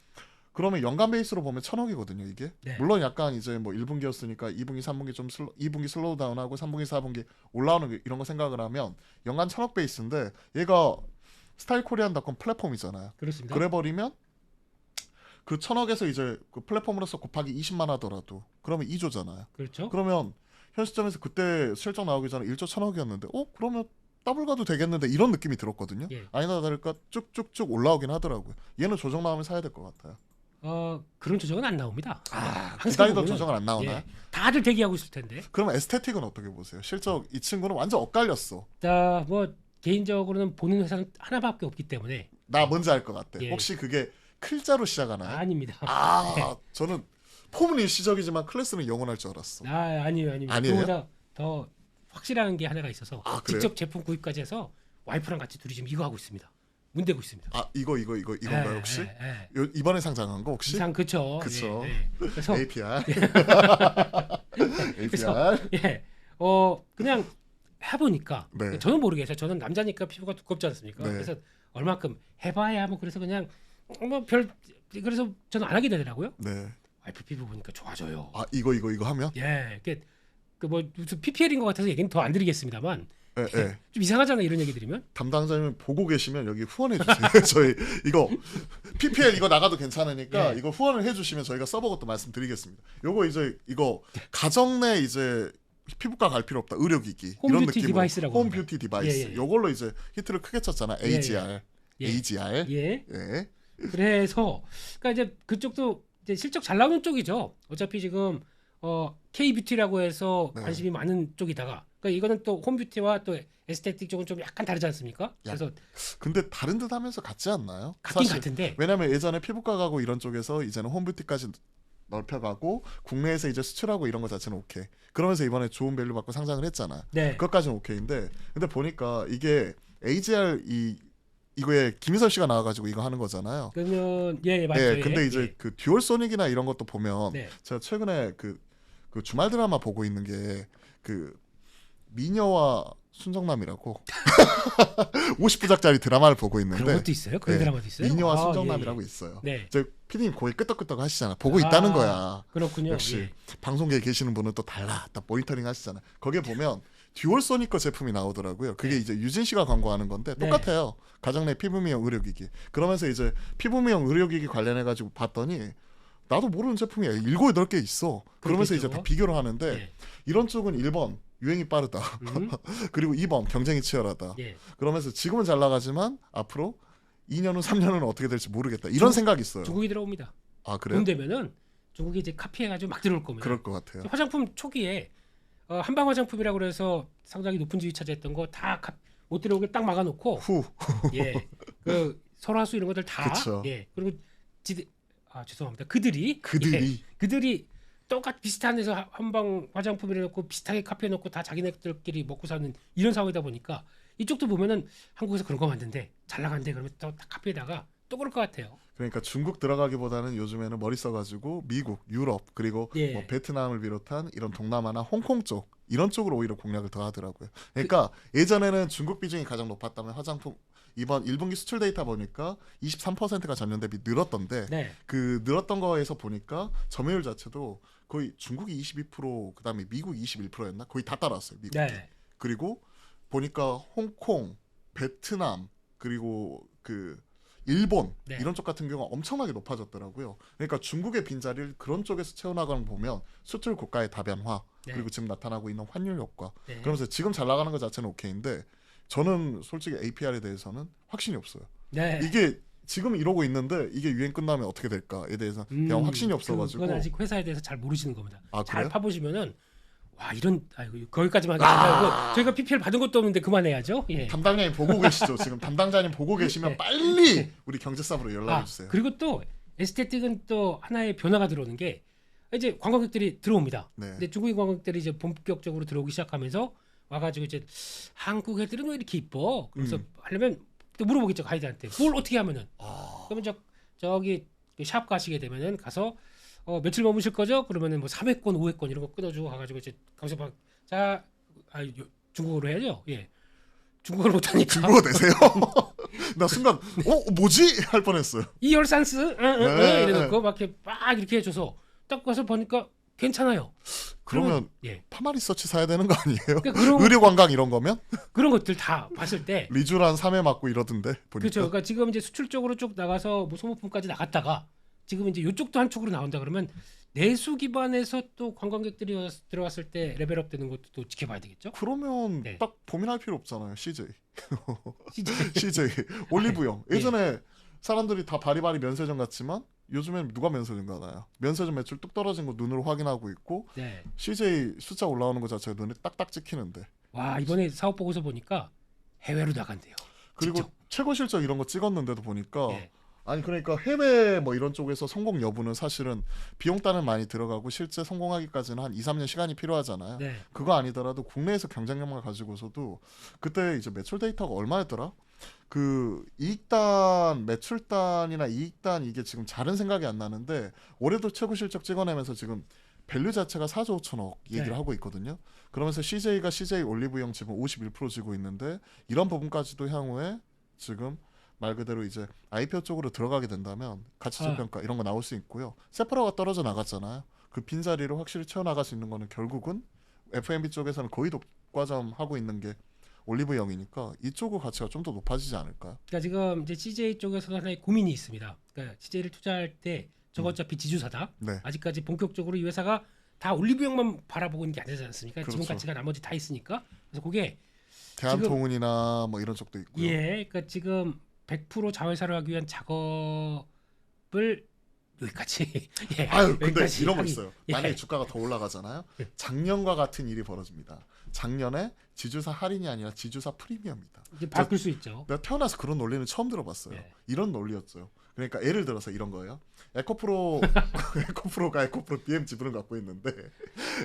그러면 연간 베이스로 보면 1,000억이거든요 이게. 네. 물론 약간 이제 뭐 1분기였으니까 2분기, 3분기 2분기 슬로우 다운하고 3분기, 4분기 올라오는 게 이런 거 생각을 하면 연간 1,000억 베이스인데 얘가 스타일코리안닷컴 플랫폼이잖아요. 그렇습니다. 그래 버리면 그 1,000억에서 이제 그 플랫폼으로서 곱하기 20만 하더라도 그러면 2조잖아요. 그렇죠. 그러면 현 시점에서 그때 실적 나오기 전에 1조 1,000억이었는데 그러면 더블 가도 되겠는데 이런 느낌이 들었거든요. 예. 아니나 다를까 쭉쭉쭉 올라오긴 하더라고요. 얘는 조정 나오면 사야 될 것 같아요. 그런 조정은 안 나옵니다. 기다리던 조정은 안 나오나요? 예, 다들 대기하고 있을 텐데. 그럼 에스테틱은 어떻게 보세요? 실적 이 친구는 완전 엇갈렸어. 자, 뭐 개인적으로는 보는 회사는 하나밖에 없기 때문에. 나 뭔지 알 것 같아. 예. 혹시 그게 클자로 시작하나요? 아닙니다. 저는 폼은 일시적이지만 클래스는 영원할 줄 알았어. 아니에요. 아니에요? 그보다 더 확실한 게 하나가 있어서 그래요? 직접 제품 구입까지 해서 와이프랑 같이 둘이 지금 이거 하고 있습니다. 문대고 있습니다. 이건가요 혹시? 이번에 상장한 거 혹시? 그렇죠. 그쵸. 그래서 APR. 그래서 그냥 해보니까 네. 저는 모르겠어요. 저는 남자니까 피부가 두껍지 않습니까? 네. 그래서 얼마큼 해봐야 뭐 그래서 그냥 그래서 저는 안 하게 되더라고요. 네. 와이프 피부 보니까 좋아져요. 이거 하면? 예, 그뭐 무슨 PPL인 것 같아서 얘기는 더 안 드리겠습니다만. 예. 좀 이상하잖아 이런 얘기 들으면. 담당자님 보고 계시면 여기 후원해 주세요. 저희 이거 PPL 이거 나가도 괜찮으니까 이거 후원을 해주시면 저희가 써보고 또 말씀드리겠습니다. 요거 이제 이거 가정 내 이제 피부과 갈 필요 없다 의료기기 이런 홈뷰티 느낌으로 디바이스라고 홈 뷰티 디바이스 요걸로 이제 히트를 크게 쳤잖아. AGR. AGR. 예. 그래서 그러니까 이제 그쪽도 이제 실적 잘 나오는 쪽이죠. 어차피 지금 K뷰티라고 해서 관심이 많은 쪽이다가 그러니까 이거는 또 홈뷰티와 또 에스테틱 쪽은 좀 약간 다르지 않습니까? 그래서 근데 다른 듯 하면서 같지 않나요? 같긴 사실, 같은데. 왜냐면 예전에 피부과 가고 이런 쪽에서 이제는 홈뷰티까지 넓혀가고 국내에서 이제 수출하고 이런 거 자체는 오케이. 그러면서 이번에 좋은 밸류 받고 상장을 했잖아. 네. 그것까지는 오케이인데 근데 보니까 이게 AGR 이거에 김희선 씨가 나와가지고 이거 하는 거잖아요. 그러면 맞죠. 근데 이제 그 듀얼 소닉이나 이런 것도 보면 제가 최근에 그 주말 드라마 보고 있는 게 그 미녀와 순정남이라고 50부작짜리 드라마를 보고 있는데 그런 것도 있어요? 그런 드라마도 있어요? 미녀와 순정남이라고 있어요. 네. 저 피디님 거의 끄떡끄떡 하시잖아. 보고 있다는 거야. 그렇군요. 역시 방송계에 계시는 분은 또 달라. 딱 모니터링 하시잖아. 거기에 보면 듀얼 소닉 거 제품이 나오더라고요. 그게 이제 유진 씨가 광고하는 건데 똑같아요. 가정 내 피부 미용 의료기기. 그러면서 이제 피부 미용 의료기기 관련해 가지고 봤더니 나도 모르는 제품이 7, 8개 있어. 그러면서 그렇겠죠. 이제 다 비교를 하는데 이런 쪽은 1번 유행이 빠르다. 그리고 2번 경쟁이 치열하다. 그러면서 지금은 잘 나가지만 앞으로 2년 후 3년 후는 어떻게 될지 모르겠다. 이런 생각이 있어요. 중국이 들어옵니다. 그래요? 돈 되면은 중국이 이제 카피해가지고 막 들어올 겁니다. 그럴 것 같아요. 화장품 초기에 한방 화장품이라고 그래서 상당히 높은 지위 차지했던 거 다 못 들어오게 딱 막아놓고 그 설화수 이런 것들 다 그리고 죄송합니다. 그들이 똑같 비슷한 데서 한방 화장품을 해놓고 비슷하게 카피해놓고 다 자기네들끼리 먹고 사는 이런 상황이다 보니까 이쪽도 보면은 한국에서 그런 거 만든데 잘 나간대 그러면 또 카피에다가 또 그럴 것 같아요. 그러니까 중국 들어가기보다는 요즘에는 머리 써가지고 미국, 유럽 그리고 뭐 베트남을 비롯한 이런 동남아나 홍콩 쪽 이런 쪽으로 오히려 공략을 더 하더라고요. 그러니까 예전에는 중국 비중이 가장 높았다면 화장품 이번 1분기 수출 데이터 보니까 23%가 전년 대비 늘었던데 그 늘었던 거에서 보니까 점유율 자체도 거의 중국이 22% 그다음에 미국이 21%였나? 거의 다 따라왔어요. 미국이. 그리고 보니까 홍콩, 베트남 그리고 그 일본 이런 쪽 같은 경우가 엄청나게 높아졌더라고요. 그러니까 중국의 빈자리를 그런 쪽에서 채워나가는 거 보면 수출 고가의 다변화 그리고 지금 나타나고 있는 환율 효과 그러면서 지금 잘 나가는 것 자체는 오케이인데 저는 솔직히 APR에 대해서는 확신이 없어요. 이게 지금 이러고 있는데 이게 유행 끝나면 어떻게 될까에 대해서 그냥 확신이 없어가지고 그건 아직 회사에 대해서 잘 모르시는 겁니다. 잘 그래요? 파보시면은 와 거기까지만 하겠습니다. 저희가 PPL 받은 것도 없는데 그만해야죠. 담당자님 보고 계시죠? 지금 담당자님 보고 계시면 빨리 우리 경제사부로 연락해 주세요. 그리고 또 에스테틱은 또 하나의 변화가 들어오는 게 이제 관광객들이 들어옵니다. 근데 중국인 관광객들이 이제 본격적으로 들어오기 시작하면서 와가지고 이제 한국 애들은 왜 이렇게 이뻐? 그래서 하려면 또 물어보겠죠 가이드한테 뭘 어떻게 하면은 그러면 저기 샵 가시게 되면은 가서 며칠 머무실 거죠? 그러면은 뭐 3회권, 5회권 이런 거 끊어주고 가가지고 이제 거기서 막 중국어로 해야죠. 예. 중국어를 못하니까. 중국어 되세요? 나 순간 뭐지? 할 뻔했어요. 이열산스 이래놓고 막 이렇게 해줘서 딱 가서 보니까 괜찮아요. 그러면 예. 파마리서치 사야 되는 거 아니에요? 그러니까 의료 관광 이런 거면? 그런 것들 다 봤을 때 리쥬란 3회 맞고 이러던데 보니까. 그렇죠. 그러니까 지금 이제 수출 쪽으로 쭉 나가서 뭐 소모품까지 나갔다가 지금 이제 이쪽도 한 축으로 나온다 그러면 내수 기반에서 또 관광객들이 들어왔을 때 레벨업 되는 것도 또 지켜봐야 되겠죠. 그러면 네. 딱 고민할 필요 없잖아요. CJ. CJ. CJ. 올리브영. 예. 예전에 사람들이 다 바리바리 면세점 갔지만 요즘엔 누가 면세점 가나요? 면세점 매출 뚝 떨어진 거 눈으로 확인하고 있고 네. CJ 숫자 올라오는 거 자체가 눈에 딱딱 찍히는데. 와 이번에 사업 보고서 보니까 해외로 나간대요. 그리고 직접. 최고 실적 이런 거 찍었는데도 보니까 예. 아니 그러니까 해외 뭐 이런 쪽에서 성공 여부는 사실은 비용 따는 많이 들어가고 실제 성공하기까지는 한 2, 3년 시간이 필요하잖아요. 네. 그거 아니더라도 국내에서 경쟁력만 가지고서도 그때 이제 매출 데이터가 얼마였더라? 그 이익단, 매출단이나 이익단 이게 지금 잘은 생각이 안 나는데 올해도 최고 실적 찍어내면서 지금 밸류 자체가 4조 5천억 얘기를 네. 하고 있거든요. 그러면서 CJ가 CJ 올리브영 지금 51% 지고 있는데 이런 부분까지도 향후에 지금 말 그대로 이제 IPO 쪽으로 들어가게 된다면 가치적 평가 이런 거 나올 수 있고요. 세파라가 떨어져 나갔잖아요. 그 빈자리를 확실히 채워나갈 수 있는 거는 결국은 F&B 쪽에서는 거의 독과점 하고 있는 게 올리브영이니까 이쪽의 가치가 좀 더 높아지지 않을까요? 그러니까 지금 이제 CJ 쪽에서 하나의 고민이 있습니다. 그러니까 CJ를 투자할 때 저거 어차피 지주사다. 네. 아직까지 본격적으로 이 회사가 다 올리브영만 바라보고 있는 게 아니지 않습니까? 그렇죠. 지분 가치가 나머지 다 있으니까. 그래서 그게 대한통운이나 뭐 이런 쪽도 있고요. 예, 그러니까 지금 100% 자회사를 하기 위한 작업을 여기까지. 예, 아유, 근데 여기까지 이런 거 하기- 있어요. 예. 만약에 주가가 더 올라가잖아요. 작년과 같은 일이 벌어집니다. 작년에 지주사 할인이 아니라 지주사 프리미엄이다. 이제 바꿀 수 있죠. 내가 태어나서 그런 논리는 처음 들어봤어요. 예. 이런 논리였어요. 그러니까 예를 들어서 이런 거예요. 에코프로 에코프로가 에코프로 BM 지분을 갖고 있는데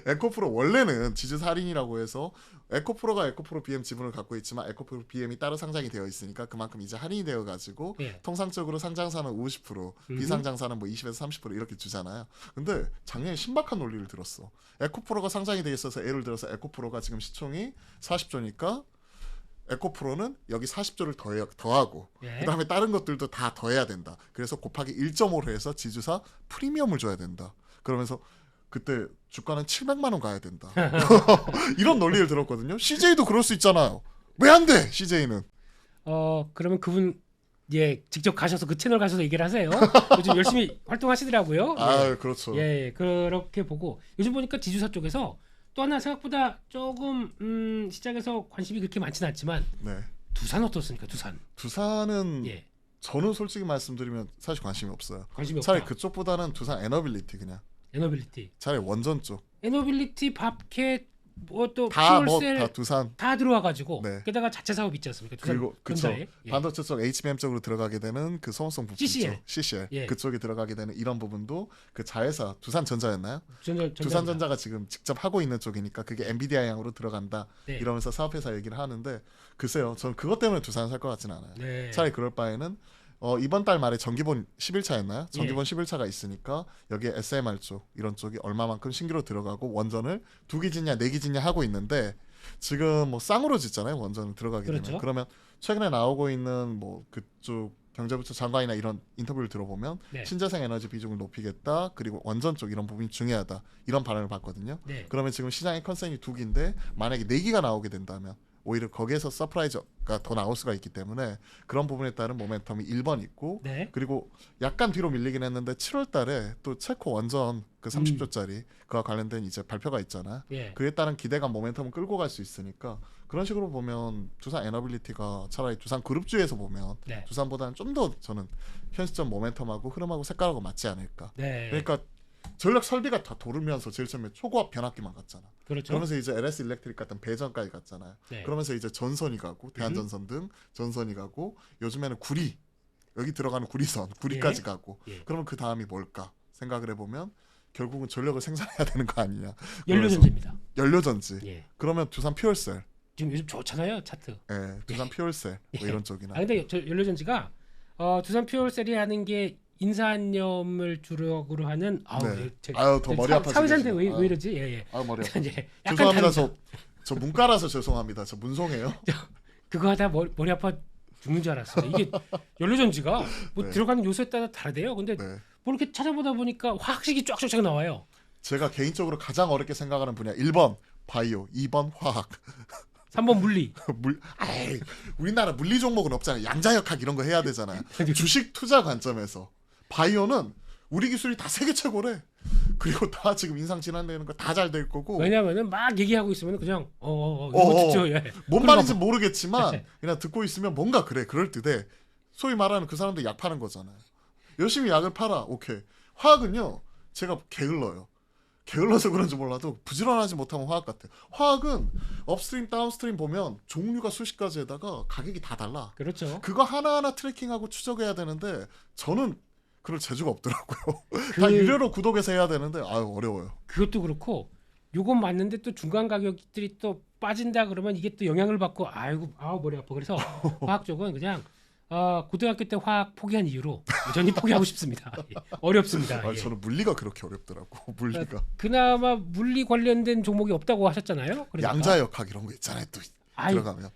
에코프로 원래는 지주사 할인이라고 해서 에코프로가 에코프로 BM 지분을 갖고 있지만 에코프로 BM이 따로 상장이 되어 있으니까 그만큼 이제 할인이 되어 가지고 예. 통상적으로 상장사는 50%, 음흠. 비상장사는 뭐 20에서 30% 이렇게 주잖아요. 근데 작년에 신박한 논리를 들었어. 에코프로가 상장이 돼 있어서 예를 들어서 에코프로가 지금 시총이 40조니까 에코프로는 여기 40조를 더하고 예. 그다음에 다른 것들도 다 더해야 된다. 그래서 곱하기 1.5로 해서 지주사 프리미엄을 줘야 된다. 그러면서 그때 주가는 700만 원 가야 된다. 이런 논리를 들었거든요. CJ도 그럴 수 있잖아요. 왜 안 돼? CJ는. 그러면 그분 예 직접 가셔서 그 채널 가셔서 얘기를 하세요. 요즘 열심히 활동하시더라고요. 아, 그렇죠. 예, 그렇게 보고 요즘 보니까 지주사 쪽에서 또 하나 생각보다 조금 시장에서 관심이 그렇게 많지는 않지만 네. 두산 어떻습니까? 두산. 두산은 예, 저는 솔직히 말씀드리면 사실 관심이 없어요. 관심이 없다. 차라리 그쪽보다는 두산 에너빌리티 그냥. 에너빌리티, 차라리 원전 쪽. 에너빌리티, 밥캣, 뭐또 다 퓨얼셀 다 두산. 다 들어와가지고 네. 게다가 자체 사업 있지 않습니까? 두산 그리고 그쵸. 전자에. 예. 반도체 쪽 HBM 쪽으로 들어가게 되는 그 소모성 부품 CCL. 있죠. CCL. 예. 그쪽에 들어가게 되는 이런 부분도 그 자회사 두산전자였나요? 전자. 두산전자가 지금 직접 하고 있는 쪽이니까 그게 엔비디아 양으로 들어간다. 네. 이러면서 사업회사 얘기를 하는데 글쎄요. 저는 그것 때문에 두산 살 것 같지는 않아요. 네. 차라리 그럴 바에는 이번 달 말에 정기본 10일차였나요? 정기본 예. 10일차가 있으니까 여기에 SMR 쪽 이런 쪽이 얼마만큼 신규로 들어가고 원전을 2기 짓냐 4기 짓냐 하고 있는데 지금 뭐 쌍으로 짓잖아요. 원전을 들어가게 그렇죠. 되면. 그러면 최근에 나오고 있는 뭐 그쪽 경제부처 장관이나 이런 인터뷰를 들어보면 네. 신재생 에너지 비중을 높이겠다. 그리고 원전 쪽 이런 부분이 중요하다. 이런 발언을 봤거든요. 네. 그러면 지금 시장의 컨센이 2기인데 만약에 4기가 나오게 된다면 오히려 거기에서 서프라이즈가 더 나올 수가 있기 때문에 그런 부분에 따른 모멘텀이 1번 있고 네. 그리고 약간 뒤로 밀리긴 했는데 7월 달에 또 체코 원전 그 30조짜리 그와 관련된 이제 발표가 있잖아요. 예. 그에 따른 기대감 모멘텀을 끌고 갈 수 있으니까 그런 식으로 보면 두산 에너빌리티가 차라리 두산 그룹주에서 보면 네. 두산보다는 좀 더 저는 현 시점 모멘텀하고 흐름하고 색깔하고 맞지 않을까. 네. 그러니까 전력 설비가 다 도르면서 제일 처음에 초고압 변압기만 갔잖아. 그렇죠. 그러면서 이제 LS 일렉트릭 같은 배전까지 갔잖아요. 네. 그러면서 이제 전선이 가고 대한전선 등 전선이 가고 요즘에는 구리 여기 들어가는 구리까지 예. 가고 예. 그러면 그 다음이 뭘까 생각을 해보면 결국은 전력을 생산해야 되는 거 아니냐. 연료전지입니다. 연료전지. 예. 그러면 두산 퓨얼셀. 지금 요즘 좋잖아요 차트. 예, 두산 퓨얼셀 뭐 예. 이런 쪽이나. 아 근데 저 연료전지가 두산 퓨얼셀이 하는 게 인산염을 주력으로 하는 네. 아유, 더 머리 아파지게 사회자한테 지금. 왜 이러지? 예. 아 머리 아파. 이제 약간 죄송합니다. 다르죠. 저 문과라서 죄송합니다. 저 문송해요. 그거 하다 머리 아파 죽는 줄 알았어요. 이게 연료전지가 뭐 네. 들어가는 요소에 따라 다르대요. 근데 네. 뭐 이렇게 찾아보다 보니까 화학식이 쫙쫙 나와요. 제가 개인적으로 가장 어렵게 생각하는 분야 1번 바이오, 2번 화학, 3번 물리. 우리나라 물리 종목은 없잖아요. 양자역학 이런 거 해야 되잖아요. 주식 투자 관점에서 바이오는 우리 기술이 다 세계 최고래. 그리고 다 지금 인상 진환되는 거 다 잘 될 거고. 왜냐면은 막 얘기하고 있으면 그냥 이거 듣죠. 예. 뭔 말인지 모르겠지만 그냥 듣고 있으면 뭔가 그래 그럴 듯해. 소위 말하는 그 사람들 약 파는 거잖아요. 열심히 약을 팔아. 오케이. 화학은요. 제가 게을러요. 게을러서 그런지 몰라도 부지런하지 못하면 화학 같아요. 화학은 업스트림, 다운스트림 보면 종류가 수십 가지에다가 가격이 다 달라. 그렇죠. 그거 하나하나 트래킹하고 추적해야 되는데 저는 그럴 재주가 없더라고요. 다 유료로 구독해서 해야 되는데 아유 어려워요. 그것도 그렇고 요건 맞는데 또 중간 가격들이 또 빠진다 그러면 이게 또 영향을 받고 머리 아파. 그래서 화학 쪽은 그냥 고등학교 때 화학 포기한 이유로 여전히 포기하고 싶습니다. 어렵습니다. 예. 저는 물리가 그렇게 어렵더라고. 물리가. 그나마 물리 관련된 종목이 없다고 하셨잖아요. 그러니까. 양자역학 이런 거 있잖아요. 또 들어가면.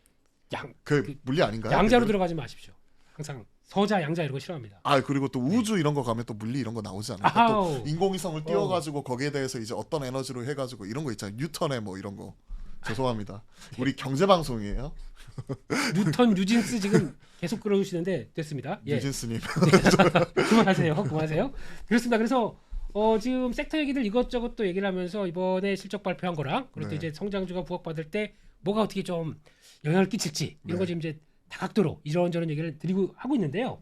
그 물리 아닌가요? 양자로 들어가지 마십시오. 항상 서자, 양자 이런 거 싫어합니다. 그리고 또 우주 이런 거 가면 또 물리 이런 거 나오지 않아요? 또 인공위성을 띄워가지고 거기에 대해서 이제 어떤 에너지로 해가지고 이런 거 있잖아요. 뉴턴의 뭐 이런 거. 죄송합니다. 우리 경제 방송이에요. 뉴턴, 뉴진스 지금 계속 끌어주시는데 됐습니다. 예. 뉴진스님. 네. 그만하세요. 그렇습니다. 그래서 지금 섹터 얘기들 이것저것 또 얘기를 하면서 이번에 실적 발표한 거랑 그리고 또 이제 성장주가 부각받을 때 뭐가 어떻게 좀 영향을 끼칠지 이런 거 지금 이제 다각도로 이런저런 얘기를 드리고 하고 있는데요.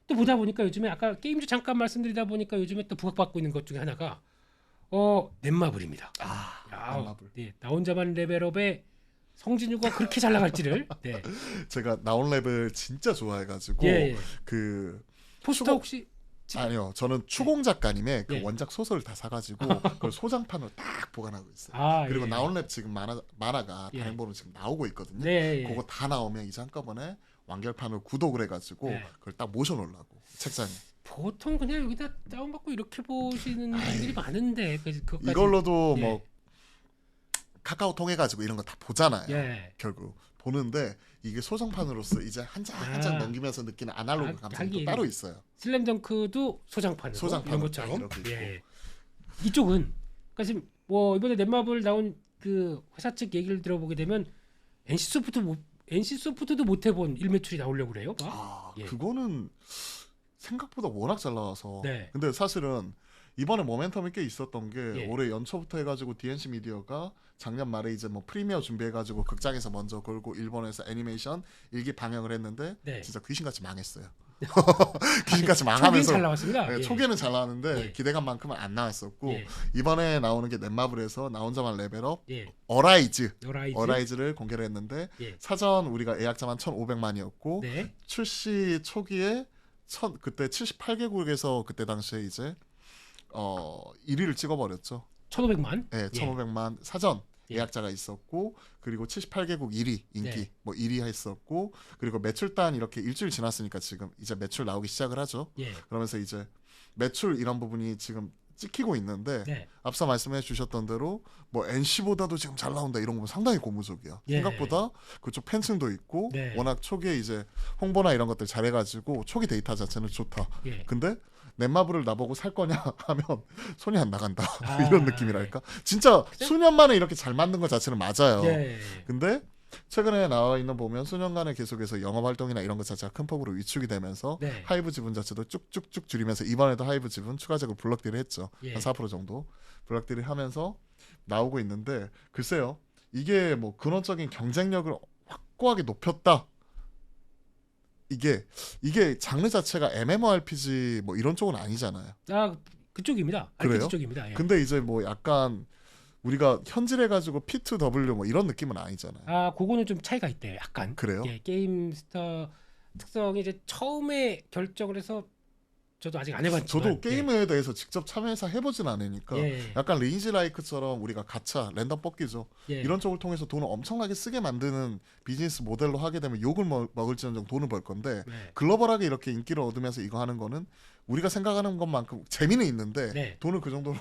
또 보다 보니까 요즘에 아까 게임주 잠깐 말씀드리다 보니까 요즘에 또 부각받고 있는 것 중에 하나가 넷마블입니다. 넷마블. 네, 나 혼자만 레벨업에 성진우가 그렇게 잘 나갈지를. 네. 제가 나온 레벨 진짜 좋아해가지고 그 포스터 혹시 아니요, 저는 추공 작가님의 그 원작 소설을 다 사가지고 그걸 소장판으로 딱 보관하고 있어요. 그리고 나온랩 지금 만화가 다행본으로 지금 나오고 있거든요. 그거 다 나오면 이제 한꺼번에 완결판으로 구독을 해가지고 그걸 딱 모셔놓으려고 책장에. 보통 그냥 여기다 다운받고 이렇게 보시는 분들이 많은데 그것까지. 이걸로도 뭐 카카오 통해가지고 이런 거 다 보잖아요. 결국 보는데 이게 소장판으로서 이제 한 장 한 장 넘기면서 느끼는 아날로그 감성이 또 따로 있어요. 슬램덩크도 소장판으로 이런 것처럼. 이쪽은 그러니까 지금 뭐 이번에 넷마블 나온 그 회사 측 얘기를 들어보게 되면 NC소프트도 못 해본 일매출이 나오려고 그래요. 그거는 생각보다 워낙 잘 나와서. 근데 사실은 이번에 모멘텀이 꽤 있었던 게 올해 연초부터 해가지고 DNC 미디어가 작년 말에 이제 뭐 프리미어 준비해가지고 극장에서 먼저 걸고 일본에서 애니메이션 1기 방영을 했는데 진짜 귀신같이 망했어요. 귀신같이 망하면서 초기는 잘 나왔습니다. 초기에는 잘 나왔는데 기대감만큼은 안 나왔었고 이번에 나오는 게 넷마블에서 나 혼자만 레벨업 어라이즈를 공개를 했는데 사전 우리가 예약자만 1,500만이었고 출시 초기에 그때 78개국에서 그때 당시에 이제 1위를 찍어버렸죠. 1,500만? 네, 1,500만 사전 예약자가 있었고 그리고 78개국 1위 인기 뭐 1위 했었고 그리고 매출단 이렇게 일주일 지났으니까 지금 이제 매출 나오기 시작을 하죠. 그러면서 이제 매출 이런 부분이 지금 찍히고 있는데 앞서 말씀해 주셨던 대로 뭐 NC보다도 지금 잘 나온다 이런 거 상당히 고무적이야. 생각보다 그쪽 팬층도 있고 워낙 초기에 이제 홍보나 이런 것들 잘해가지고 초기 데이터 자체는 좋다. 근데 넷마블을 나보고 살 거냐 하면 손이 안 나간다. 이런 느낌이랄까. 진짜 수년 만에 이렇게 잘 만든 것 자체는 맞아요. 근데 최근에 나와 있는 보면 수년간에 계속해서 영업 활동이나 이런 것 자체가 큰 폭으로 위축이 되면서 하이브 지분 자체도 쭉쭉쭉 줄이면서 이번에도 하이브 지분 추가적으로 블럭딜을 했죠. 한 4% 정도 블럭딜을 하면서 나오고 있는데 글쎄요. 이게 뭐 근원적인 경쟁력을 확고하게 높였다. 이게 장르 자체가 MMORPG 뭐 이런 쪽은 아니잖아요. 그쪽입니다. 그래요? RPG 쪽입니다. 근데 이제 뭐 약간 우리가 현질해가지고 P2W 뭐 이런 느낌은 아니잖아요. 그거는 좀 차이가 있대요. 약간. 그래요? 게임스터 특성이 이제 처음에 결정을 해서 저도 아직 안 해봤지만 저도 게임에 대해서 직접 참여해서 해보진 않으니까 약간 리니지 라이크처럼 우리가 가챠 랜덤 뽑기죠. 이런 쪽을 통해서 돈을 엄청나게 쓰게 만드는 비즈니스 모델로 하게 되면 욕을 먹을지언정 돈을 벌 건데 글로벌하게 이렇게 인기를 얻으면서 이거 하는 거는 우리가 생각하는 것만큼 재미는 있는데 돈을 그 정도로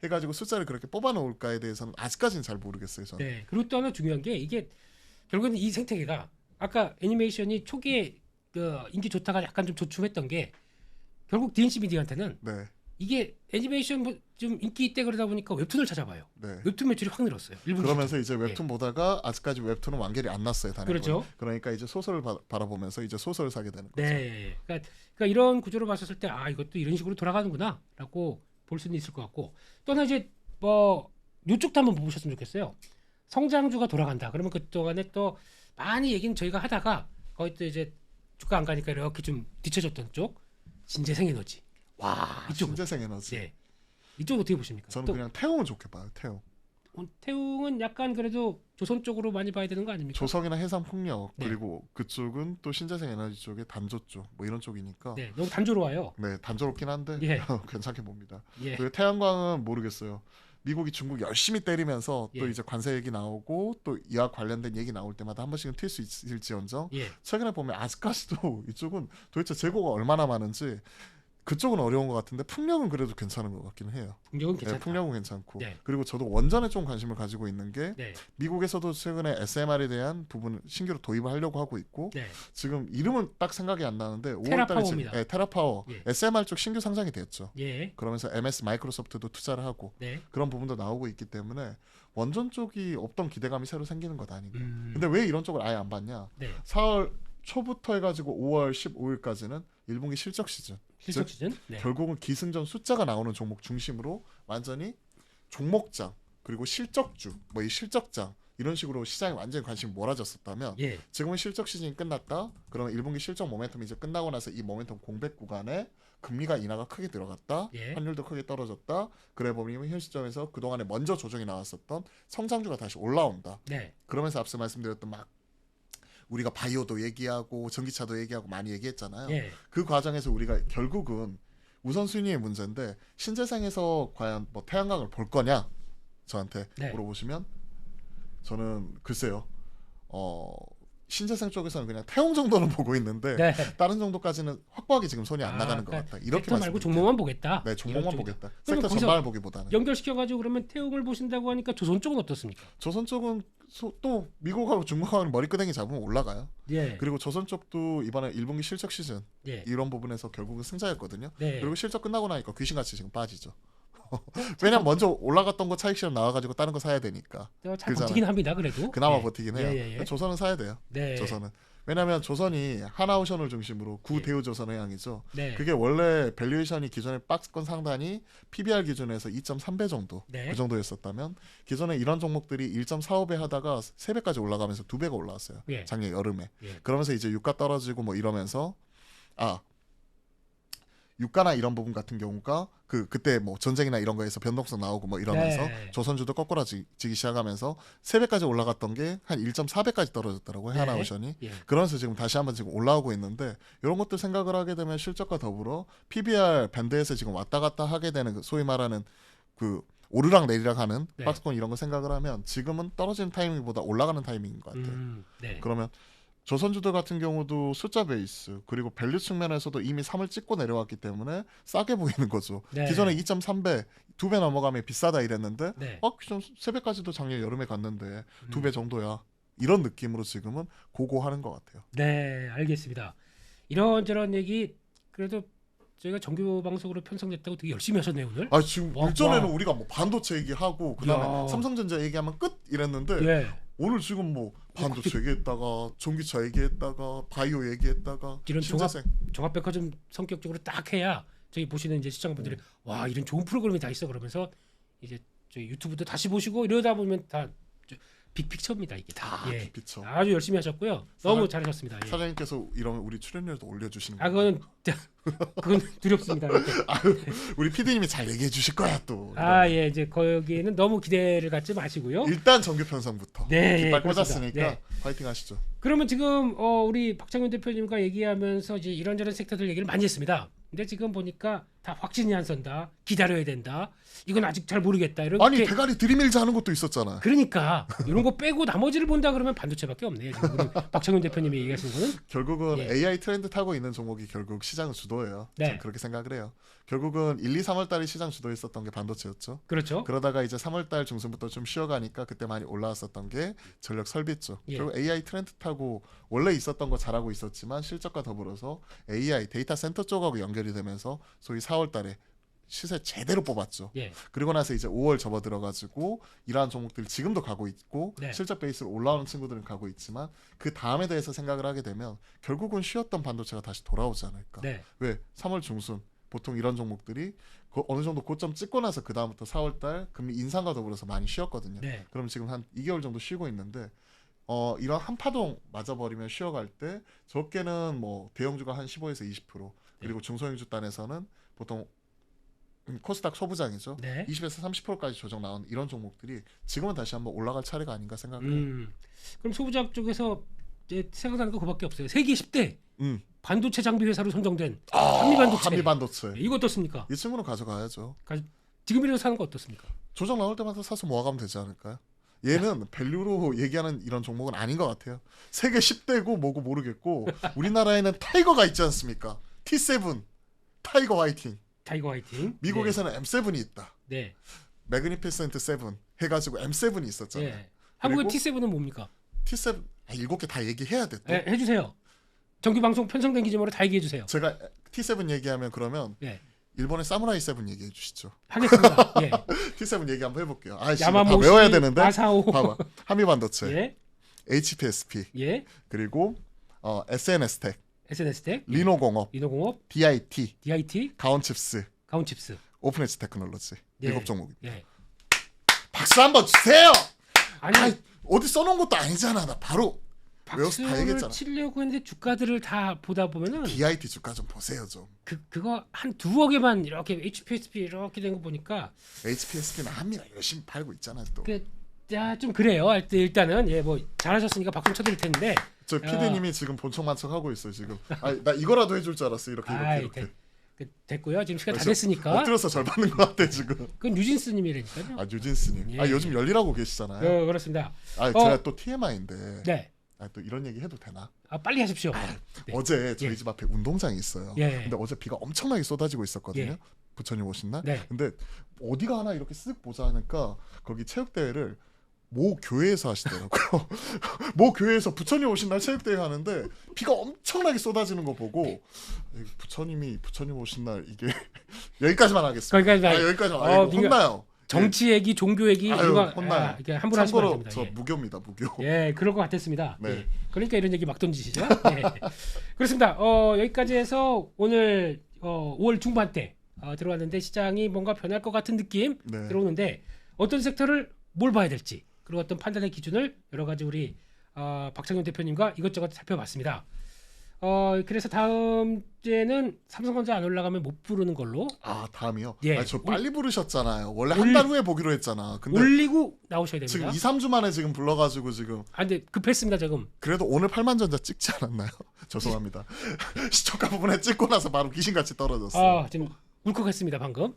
해가지고 숫자를 그렇게 뽑아놓을까에 대해서는 아직까지는 잘 모르겠어요. 저는. 그리고 또 하나 중요한 게 이게 결국은 이 생태계가 아까 애니메이션이 초기에 인기 좋다가 약간 좀 조춤했던 게 결국 DNC 미디어한테는 이게 애니메이션 좀 인기 있대 그러다 보니까 웹툰을 찾아봐요. 웹툰 매출이 확 늘었어요. 그러면서 이제 웹툰 보다가 아직까지 웹툰은 완결이 안 났어요. 그렇죠. 그러니까 이제 소설을 바라보면서 이제 소설을 사게 되는 거죠. 그러니까 이런 구조로 봤었을 때 이것도 이런 식으로 돌아가는구나라고 볼 수는 있을 것 같고 또 하나 이제 뭐 이쪽도 한번 보셨으면 좋겠어요. 성장주가 돌아간다. 그러면 그동안에 또 많이 얘기는 저희가 하다가 거기 또 이제 주가 안 가니까 이렇게 좀 뒤쳐졌던 쪽 신재생 에너지. 와, 신재생 에너지. 이쪽 어떻게 보십니까? 저는 그냥 태웅은 좋게 봐요. 태웅은 약간 그래도 조선 쪽으로 많이 봐야 되는 거 아닙니까? 조성이나 해상풍력 그리고 그쪽은 또 신재생 에너지 쪽에 단조 쪽 뭐 이런 쪽이니까 너무 단조로워요. 단조롭긴 한데 괜찮게 봅니다. 그리고 태양광은 모르겠어요. 미국이 중국 열심히 때리면서 또 이제 관세 얘기 나오고 또 이와 관련된 얘기 나올 때마다 한 번씩은 튈 수 있을지언정 최근에 보면 아직까지도 이쪽은 도대체 재고가 얼마나 많은지 그쪽은 어려운 것 같은데 풍력은 그래도 괜찮은 것 같기는 해요. 풍력은 괜찮다. 풍력은 괜찮고 그리고 저도 원전에 좀 관심을 가지고 있는 게 미국에서도 최근에 SMR에 대한 부분을 신규로 도입을 하려고 하고 있고 지금 이름은 딱 생각이 안 나는데 5월달에 지금 테라파워 SMR 쪽 신규 상장이 됐죠. 그러면서 MS 마이크로소프트도 투자를 하고 그런 부분도 나오고 있기 때문에 원전 쪽이 없던 기대감이 새로 생기는 것 아닌가. 근데 왜 이런 쪽을 아예 안 봤냐. 4월 초부터 해가지고 5월 15일까지는 1분기 실적 시즌. 결국은 기승전 숫자가 나오는 종목 중심으로 완전히 종목장 그리고 실적주 뭐 이 실적장 이런 식으로 시장에 완전히 관심이 몰아졌었다면 지금은 실적 시즌이 끝났다. 그러면 1분기 실적 모멘텀이 이제 끝나고 나서 이 모멘텀 공백 구간에 금리가 인하가 크게 들어갔다. 환율도 크게 떨어졌다. 그래 보면 현 시점에서 그동안에 먼저 조정이 나왔었던 성장주가 다시 올라온다. 그러면서 앞서 말씀드렸던 막 우리가 바이오도 얘기하고 전기차도 얘기하고 많이 얘기했잖아요. 그 과정에서 우리가 결국은 우선순위의 문제인데 신재생에서 과연 뭐 태양광을 볼 거냐 저한테 물어보시면 저는 글쎄요. 신재생 쪽에서는 그냥 태용 정도는 보고 있는데 다른 정도까지는 확고하게 지금 손이 안 나가는 것 같다. 이렇게 말고 종목만 보겠다. 종목만 보겠다. 섹터 전반을 보기보다는. 연결시켜가지고 그러면 태용을 보신다고 하니까 조선 쪽은 어떻습니까? 조선 쪽은 또 미국하고 중국하고는 머리끄댕이 잡으면 올라가요. 그리고 조선 쪽도 이번에 1분기 실적 시즌 이런 부분에서 결국은 승자였거든요. 그리고 실적 끝나고 나니까 귀신같이 지금 빠지죠. 왜냐면 먼저 올라갔던 거 차익 실험 나와가지고 다른 거 사야 되니까. 잘 버티긴 합니다. 그래도. 그나마 버티긴 해요. 조선은 사야 돼요. 조선은. 왜냐면 조선이 하나오션을 중심으로 구대우조선해양이죠. 그게 원래 밸류에이션이 기존의 박스권 상단이 PBR 기준에서 2.3배 정도 그 정도였었다면 기존에 이런 종목들이 1.45배 하다가 3배까지 올라가면서 2배가 올라왔어요. 작년 여름에. 그러면서 이제 유가 떨어지고 뭐 이러면서 유가나 이런 부분 같은 경우가 그때 뭐 전쟁이나 이런 거에서 변동성 나오고 뭐 이러면서 조선주도 거꾸라지기 시작하면서 3배까지 올라갔던 게 한 1.4배까지 떨어졌더라고요. 하나오션이. 그러면서 지금 다시 한번 지금 올라오고 있는데 이런 것들 생각을 하게 되면 실적과 더불어 PBR 밴드에서 지금 왔다 갔다 하게 되는 소위 말하는 그 오르락 내리락 하는 박스권 이런 거 생각을 하면 지금은 떨어지는 타이밍보다 올라가는 타이밍인 것 같아요. 그러면 조선주들 같은 경우도 숫자 베이스 그리고 밸류 측면에서도 이미 3을 찍고 내려왔기 때문에 싸게 보이는 거죠. 기존에 2.3배 2배 넘어가면 비싸다 이랬는데 기존 3배까지도 작년 여름에 갔는데 2배 정도야. 이런 느낌으로 지금은 고고하는 것 같아요. 네, 알겠습니다. 이런저런 얘기 그래도 저희가 정규 방송으로 편성됐다고 되게 열심히 하셨네요 오늘. 지금 일전에는 우리가 뭐 반도체 얘기하고 그다음에 삼성전자 얘기하면 끝 이랬는데 오늘 지금 뭐 반도체 얘기했다가 전기차 얘기했다가 바이오 얘기했다가 이런 종합백화점 성격적으로 딱 해야 저희 보시는 이제 시청자분들이 와 이런 좋은 프로그램이 다 있어 그러면서 이제 저희 유튜브도 다시 보시고 이러다 보면 다 빅픽처입니다 이게 다. 빅픽처. 아주 열심히 하셨고요. 너무 잘하셨습니다. 사장님께서 이러면 우리 출연료도 올려주시는 거예요. 그건 두렵습니다. 우리 PD님이 잘 얘기해 주실 거야 또. 이제 거기에는 너무 기대를 갖지 마시고요. 일단 정규 편성부터 깃발 꽂았으니까 파이팅 하시죠. 그러면 지금 우리 박창윤 대표님과 얘기하면서 이제 이런저런 섹터들 얘기를 많이 했습니다. 근데 지금 보니까 다 확신이 안 선다. 기다려야 된다. 이건 아직 잘 모르겠다. 이렇게 아니 대가리 들이밀자 하는 것도 있었잖아. 그러니까 이런 거 빼고 나머지를 본다 그러면 반도체밖에 없네요. 지금 우리 박창윤 대표님이 얘기하신 거는 결국은 AI 트렌드 타고 있는 종목이 결국 시장을 주도해요. 저는 그렇게 생각을 해요. 결국은 1, 2, 3월 달에 시장 주도했었던 게 반도체였죠. 그렇죠. 그러다가 이제 3월 달 중순부터 좀 쉬어가니까 그때 많이 올라왔었던 게 전력 설비 쪽. 결국 AI 트렌드 타고 원래 있었던 거 잘하고 있었지만 실적과 더불어서 AI 데이터 센터 쪽하고 연결이 되면서 소위 4월 달에 시세 제대로 뽑았죠. 그리고 나서 이제 5월 접어들어가지고 이러한 종목들 지금도 가고 있고 실적 베이스로 올라오는 친구들은 가고 있지만 그 다음에 대해서 생각을 하게 되면 결국은 쉬었던 반도체가 다시 돌아오지 않을까. 왜? 3월 중순 보통 이런 종목들이 어느 정도 고점 찍고 나서 그 다음부터 4월 달 금리 인상과 더불어서 많이 쉬었거든요. 그럼 지금 한 2개월 정도 쉬고 있는데 이런 한파동 맞아버리면 쉬어갈 때 적게는 뭐 대형주가 한 15에서 20% 그리고 중소형주 단에서는 보통 코스닥 소부장이죠. 20에서 30%까지 조정 나온 이런 종목들이 지금은 다시 한번 올라갈 차례가 아닌가 생각해요. 그럼 소부장 쪽에서 이제 생각나는 거 그밖에 없어요. 세계 10대 반도체 장비 회사로 선정된 한미반도체. 한미반도체. 이거 어떻습니까? 이 친구는 가져가야죠. 지금이라도 사는 거 어떻습니까? 조정 나올 때마다 사서 모아가면 되지 않을까요? 얘는 밸류로 얘기하는 이런 종목은 아닌 것 같아요. 세계 10대고 뭐고 모르겠고 우리나라에는 타이거가 있지 않습니까? T7 타이거 화이팅. 타이거 화이팅. 미국에서는 M7이 있다. 매그니피센트 7 해가지고 M7이 있었잖아요. 한국의 T7은 뭡니까? T7 7개 다 얘기해야 돼. 또. 해주세요. 정규 방송 편성된 기준으로 다 얘기해 주세요. 제가 T7 얘기하면 그러면 일본의 사무라이 7 얘기해 주시죠. 하겠습니다. T7 얘기 한번 해볼게요. 다 야마모시, 외워야 되는데. 마사오. 봐봐. 한미반도체, HPSP, 그리고 SNS텍, 리노공업, DIT, 가온칩스, 오픈엣지 테크놀로지 7종목입니다. 박수 한번 주세요. 아니 어디 써놓은 것도 아니잖아. 나 바로 외워서 다 얘기했잖아. 치려고 했는데 주가들을 다 보다 보면은 DIT 주가 좀 보세요 좀. 그거 한 2억에만 이렇게 HPSP 이렇게 된 거 보니까 HPSP는 한미가 열심히 팔고 있잖아 또. 좀 그래요. 일단은 뭐 잘하셨으니까 박수 쳐드릴 텐데. 저 PD님이 지금 본척만척 하고 있어요 지금. 나 이거라도 해줄 줄 알았어 이렇게. 됐고요. 지금 시간 다 됐으니까. 엎드려서 절 받는 것 같아 지금. 그건 유진스님이라니까요. 유진스님. 요즘 열일하고 계시잖아요. 그렇습니다. 제가 또 TMI인데. 또 이런 얘기 해도 되나? 빨리 하십시오. 어제 저희 집 앞에 운동장이 있어요. 근데 어제 비가 엄청나게 쏟아지고 있었거든요. 부처님 오신 날. 근데 어디가 하나 이렇게 쓱 보자 하니까 거기 체육대회를 모 교회에서 하시더라고요. 모 교회에서 부처님 오신 날 체육대회 하는데 비가 엄청나게 쏟아지는 거 보고 부처님 오신 날 이게 여기까지만 하겠습니다. 여기까지만. 혼나요. 정치 얘기, 종교 얘기 혼나요. 이게 함부로 하시면 안 됩니다. 저 무교입니다, 무교. 그럴 것 같았습니다. 그러니까 이런 얘기 막 던지시죠. 그렇습니다. 여기까지 해서 오늘 5월 중반 때 들어왔는데 시장이 뭔가 변할 것 같은 느낌 들어오는데 어떤 섹터를 뭘 봐야 될지 그리고 어떤 판단의 기준을 여러 가지 우리 박창윤 대표님과 이것저것 살펴봤습니다. 그래서 다음 주에는 삼성전자 안 올라가면 못 부르는 걸로. 다음이요? 저 빨리 부르셨잖아요. 원래 한 달 후에 보기로 했잖아. 근데 올리고 나오셔야 됩니다. 지금 2, 3주 만에 지금 불러가지고 지금. 근데 급했습니다 지금. 그래도 오늘 8만전자 찍지 않았나요? 죄송합니다. 시초가 부분에 찍고 나서 바로 귀신같이 떨어졌어요. 지금 울컥했습니다 방금.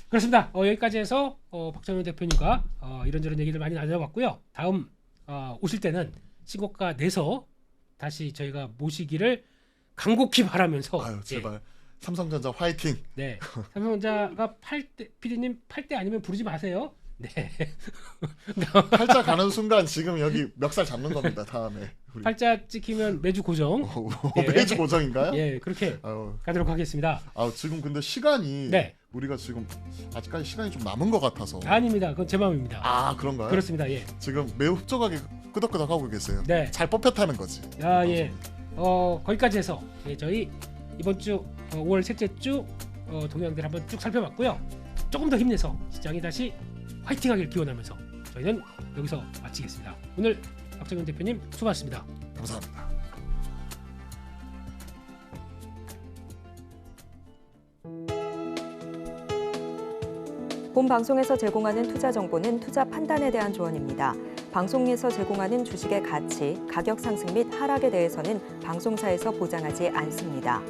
그렇습니다. 여기까지 해서 박찬훈 대표님과 이런저런 얘기를 많이 나눠봤고요. 다음 오실 때는 신고가 내서 다시 저희가 모시기를 간곡히 바라면서 제발 삼성전자 화이팅. 삼성전자가 PD님 8대 아니면 부르지 마세요. 팔자 가는 순간 지금 여기 멱살 잡는 겁니다. 다음에 팔자 찍히면 매주 고정. 매주 고정인가요? 그렇게 가도록 하겠습니다. 지금 근데 시간이 우리가 지금 아직까지 시간이 좀 남은 것 같아서. 아닙니다. 그건 제 마음입니다. 그런가요? 그렇습니다. 지금 매우 흡족하게 끄덕끄덕 하고 계세요. 잘 뽑혔다는 거지. 거기까지 해서 저희 이번 주 5월 셋째 주 동향들 한번 쭉 살펴봤고요. 조금 더 힘내서 시장이 다시 화이팅하길 기원하면서 저희는 여기서 마치겠습니다. 오늘 박정현 대표님 수고하셨습니다. 감사합니다. 본 방송에서 제공하는 투자 정보는 투자 판단에 대한 조언입니다. 방송에서 제공하는 주식의 가치, 가격 상승 및 하락에 대해서는 방송사에서 보장하지 않습니다.